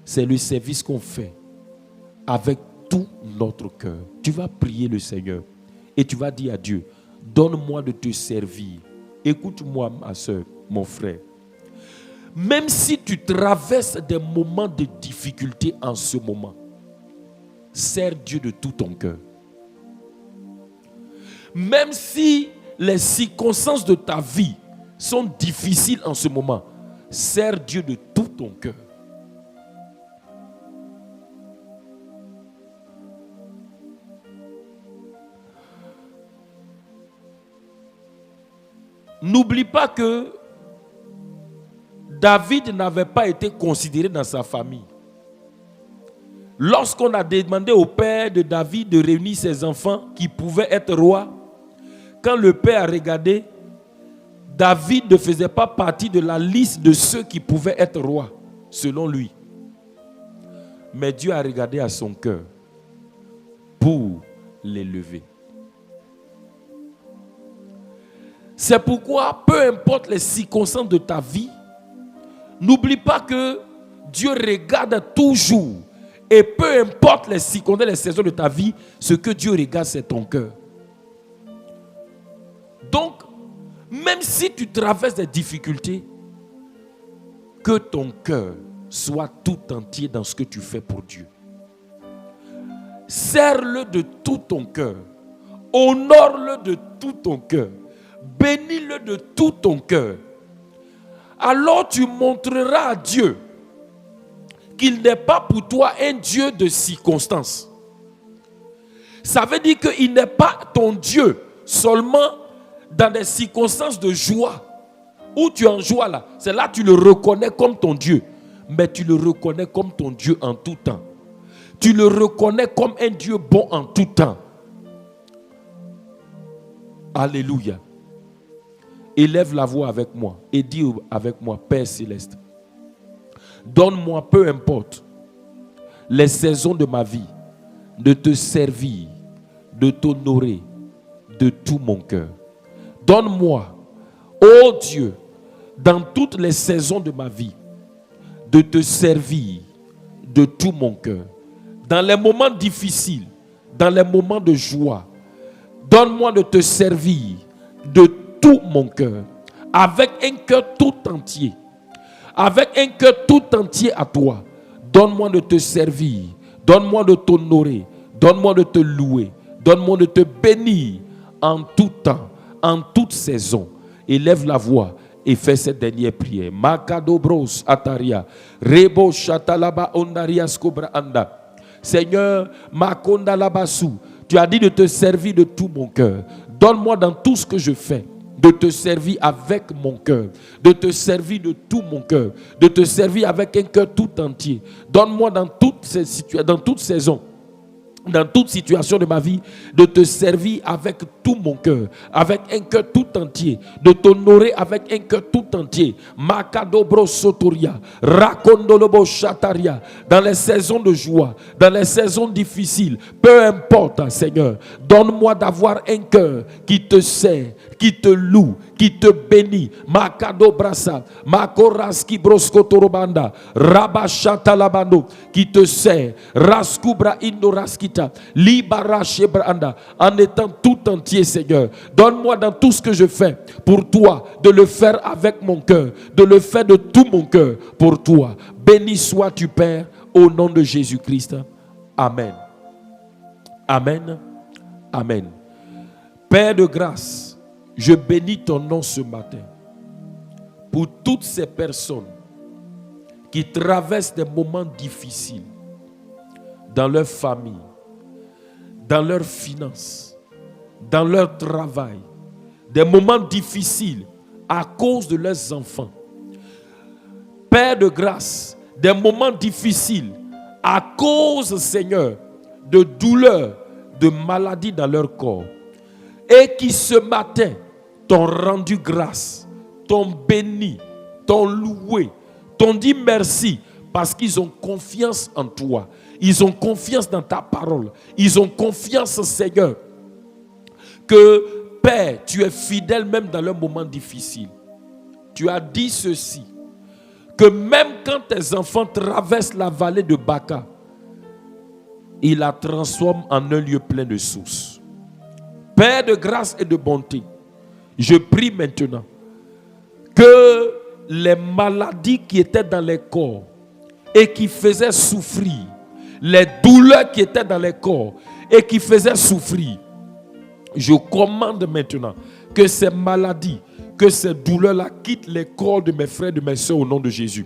c'est le service qu'on fait avec tout notre cœur. Tu vas prier le Seigneur et tu vas dire à Dieu, donne-moi de te servir. Écoute-moi, ma soeur, mon frère. Même si tu traverses des moments de difficulté en ce moment, sers Dieu de tout ton cœur. Même si les circonstances de ta vie sont difficiles en ce moment, sers Dieu de tout ton cœur. N'oublie pas que David n'avait pas été considéré dans sa famille. Lorsqu'on a demandé au père de David de réunir ses enfants qui pouvaient être rois, quand le père a regardé, David ne faisait pas partie de la liste de ceux qui pouvaient être rois, selon lui. Mais Dieu a regardé à son cœur pour l'élever. C'est pourquoi, peu importe les circonstances de ta vie, n'oublie pas que Dieu regarde toujours. Et peu importe les circonstances, les saisons de ta vie, ce que Dieu regarde, c'est ton cœur. Donc, même si tu traverses des difficultés, que ton cœur soit tout entier dans ce que tu fais pour Dieu. Sers-le de tout ton cœur. Honore-le de tout ton cœur. Bénis-le de tout ton cœur. Alors tu montreras à Dieu qu'il n'est pas pour toi un Dieu de circonstances. Ça veut dire qu'il n'est pas ton Dieu seulement dans des circonstances de joie. Où tu es en joie là, c'est là que tu le reconnais comme ton Dieu. Mais tu le reconnais comme ton Dieu en tout temps. Tu le reconnais comme un Dieu bon en tout temps. Alléluia. Élève la voix avec moi et dis avec moi, Père Céleste, donne-moi, peu importe les saisons de ma vie, de te servir, de t'honorer de tout mon cœur. Donne-moi, ô Dieu, dans toutes les saisons de ma vie, de te servir de tout mon cœur. Dans les moments difficiles, dans les moments de joie, donne-moi de te servir de tout mon cœur, avec un cœur tout entier, avec un cœur tout entier à toi. Donne-moi de te servir, donne-moi de t'honorer, donne-moi de te louer, donne-moi de te bénir en tout temps, en toute saison. Élève la voix et fais cette dernière prière. Makadobros ataria, rebo shatalaba ondarias cobra anda. Seigneur, makonda labasu, tu as dit de te servir de tout mon cœur. Donne-moi dans tout ce que je fais de te servir avec mon cœur, de te servir de tout mon cœur, de te servir avec un cœur tout entier. Donne-moi dans toutes ces situations, dans toute saison, dans toute situation de ma vie, de te servir avec tout mon cœur, avec un cœur tout entier, de t'honorer avec un cœur tout entier. Makadobro sotoria, rakondolobo chataria, dans les saisons de joie, dans les saisons difficiles, peu importe, Seigneur, donne-moi d'avoir un cœur qui te sert, qui te loue, qui te bénit. Makado brasa, makoraski broskotorobanda, rabashata labando, qui te sert, raskubra indoraskita, libara shebranda, en étant tout entier, Seigneur. Donne-moi dans tout ce que je fais pour toi, de le faire avec mon cœur, de le faire de tout mon cœur pour toi. Béni sois-tu, Père, au nom de Jésus-Christ. Amen. Amen. Amen. Père de grâce, je bénis ton nom ce matin pour toutes ces personnes qui traversent des moments difficiles dans leur famille, dans leurs finances, dans leur travail, des moments difficiles à cause de leurs enfants. Père de grâce, des moments difficiles à cause, Seigneur, de douleurs, de maladies dans leur corps. Et qui ce matin t'ont rendu grâce, t'ont béni, t'ont loué, t'ont dit merci parce qu'ils ont confiance en toi. Ils ont confiance dans ta parole. Ils ont confiance, Seigneur, que Père, tu es fidèle même dans leurs moments difficiles. Tu as dit ceci, que même quand tes enfants traversent la vallée de Baca, il la transforme en un lieu plein de sources. Père de grâce et de bonté, je prie maintenant que les maladies qui étaient dans les corps et qui faisaient souffrir, les douleurs qui étaient dans les corps et qui faisaient souffrir, je commande maintenant que ces maladies, que ces douleurs-là quittent les corps de mes frères et de mes soeurs au nom de Jésus.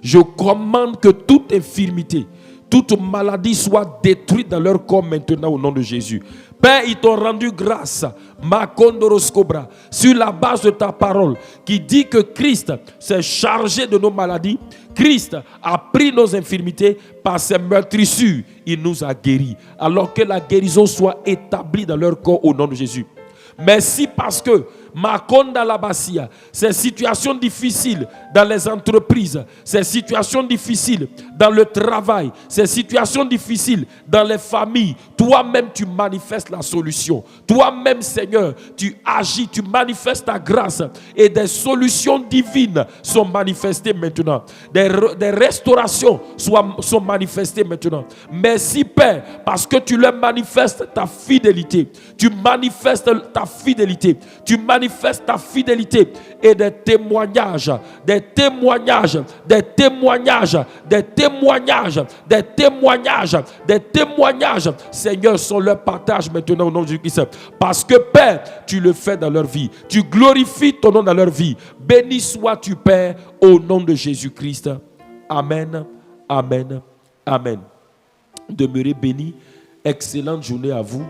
Je commande que toute infirmité, toute maladie soit détruite dans leur corps maintenant au nom de Jésus. Père, ils t'ont rendu grâce, Makondoroscobra, sur la base de ta parole qui dit que Christ s'est chargé de nos maladies. Christ a pris nos infirmités, par ses meurtrissures, il nous a guéris. Alors que la guérison soit établie dans leur corps au nom de Jésus. Merci parce que Makonda Labasia, ces situations difficiles dans les entreprises, ces situations difficiles dans le travail, ces situations difficiles dans les familles, toi-même tu manifestes la solution. Toi-même, Seigneur, tu agis, tu manifestes ta grâce et des solutions divines sont manifestées maintenant. Des restaurations sont manifestées maintenant. Merci Père parce que tu leur manifestes ta fidélité. Tu manifestes ta fidélité. Tu manifestes ta fidélité et des témoignages, des témoignages, des témoignages, des témoignages, des témoignages, des témoignages, Seigneur, sont leur partage maintenant au nom de Jésus-Christ. Parce que Père, tu le fais dans leur vie. Tu glorifies ton nom dans leur vie. Béni sois-tu, Père, au nom de Jésus-Christ. Amen, amen, amen. Demeurez bénis. Excellente journée à vous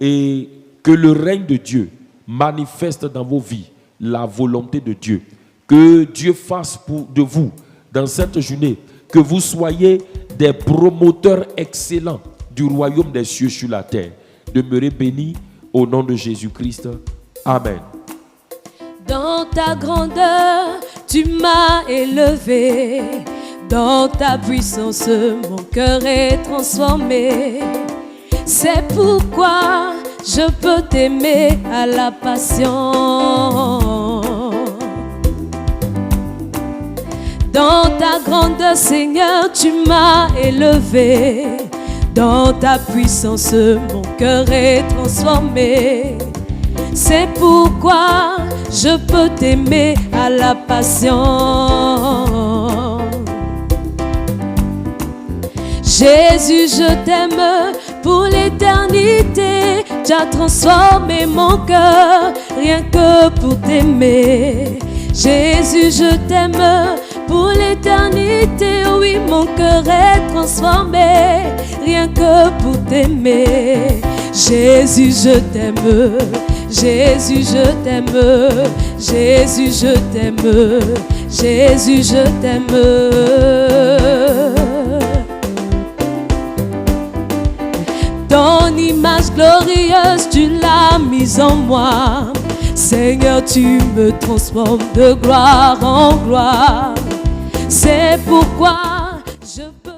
et que le règne de Dieu manifeste dans vos vies la volonté de Dieu. Que Dieu fasse de vous dans cette journée que vous soyez des promoteurs excellents du royaume des cieux sur la terre. Demeurez bénis au nom de Jésus-Christ. Amen. Dans ta grandeur, tu m'as élevé. Dans ta puissance, mon cœur est transformé. C'est pourquoi je peux t'aimer à la passion. Dans ta grandeur, Seigneur, tu m'as élevé. Dans ta puissance, mon cœur est transformé. C'est pourquoi je peux t'aimer à la passion. Jésus, je t'aime pour l'éternité. Tu as transformé mon cœur rien que pour t'aimer. Jésus, je t'aime pour l'éternité. Oui, mon cœur est transformé rien que pour t'aimer. Jésus, je t'aime. Jésus, je t'aime. Jésus, je t'aime. Jésus, je t'aime. Ton image glorieuse, tu l'as mise en moi. Seigneur, tu me transformes de gloire en gloire. C'est pourquoi je peux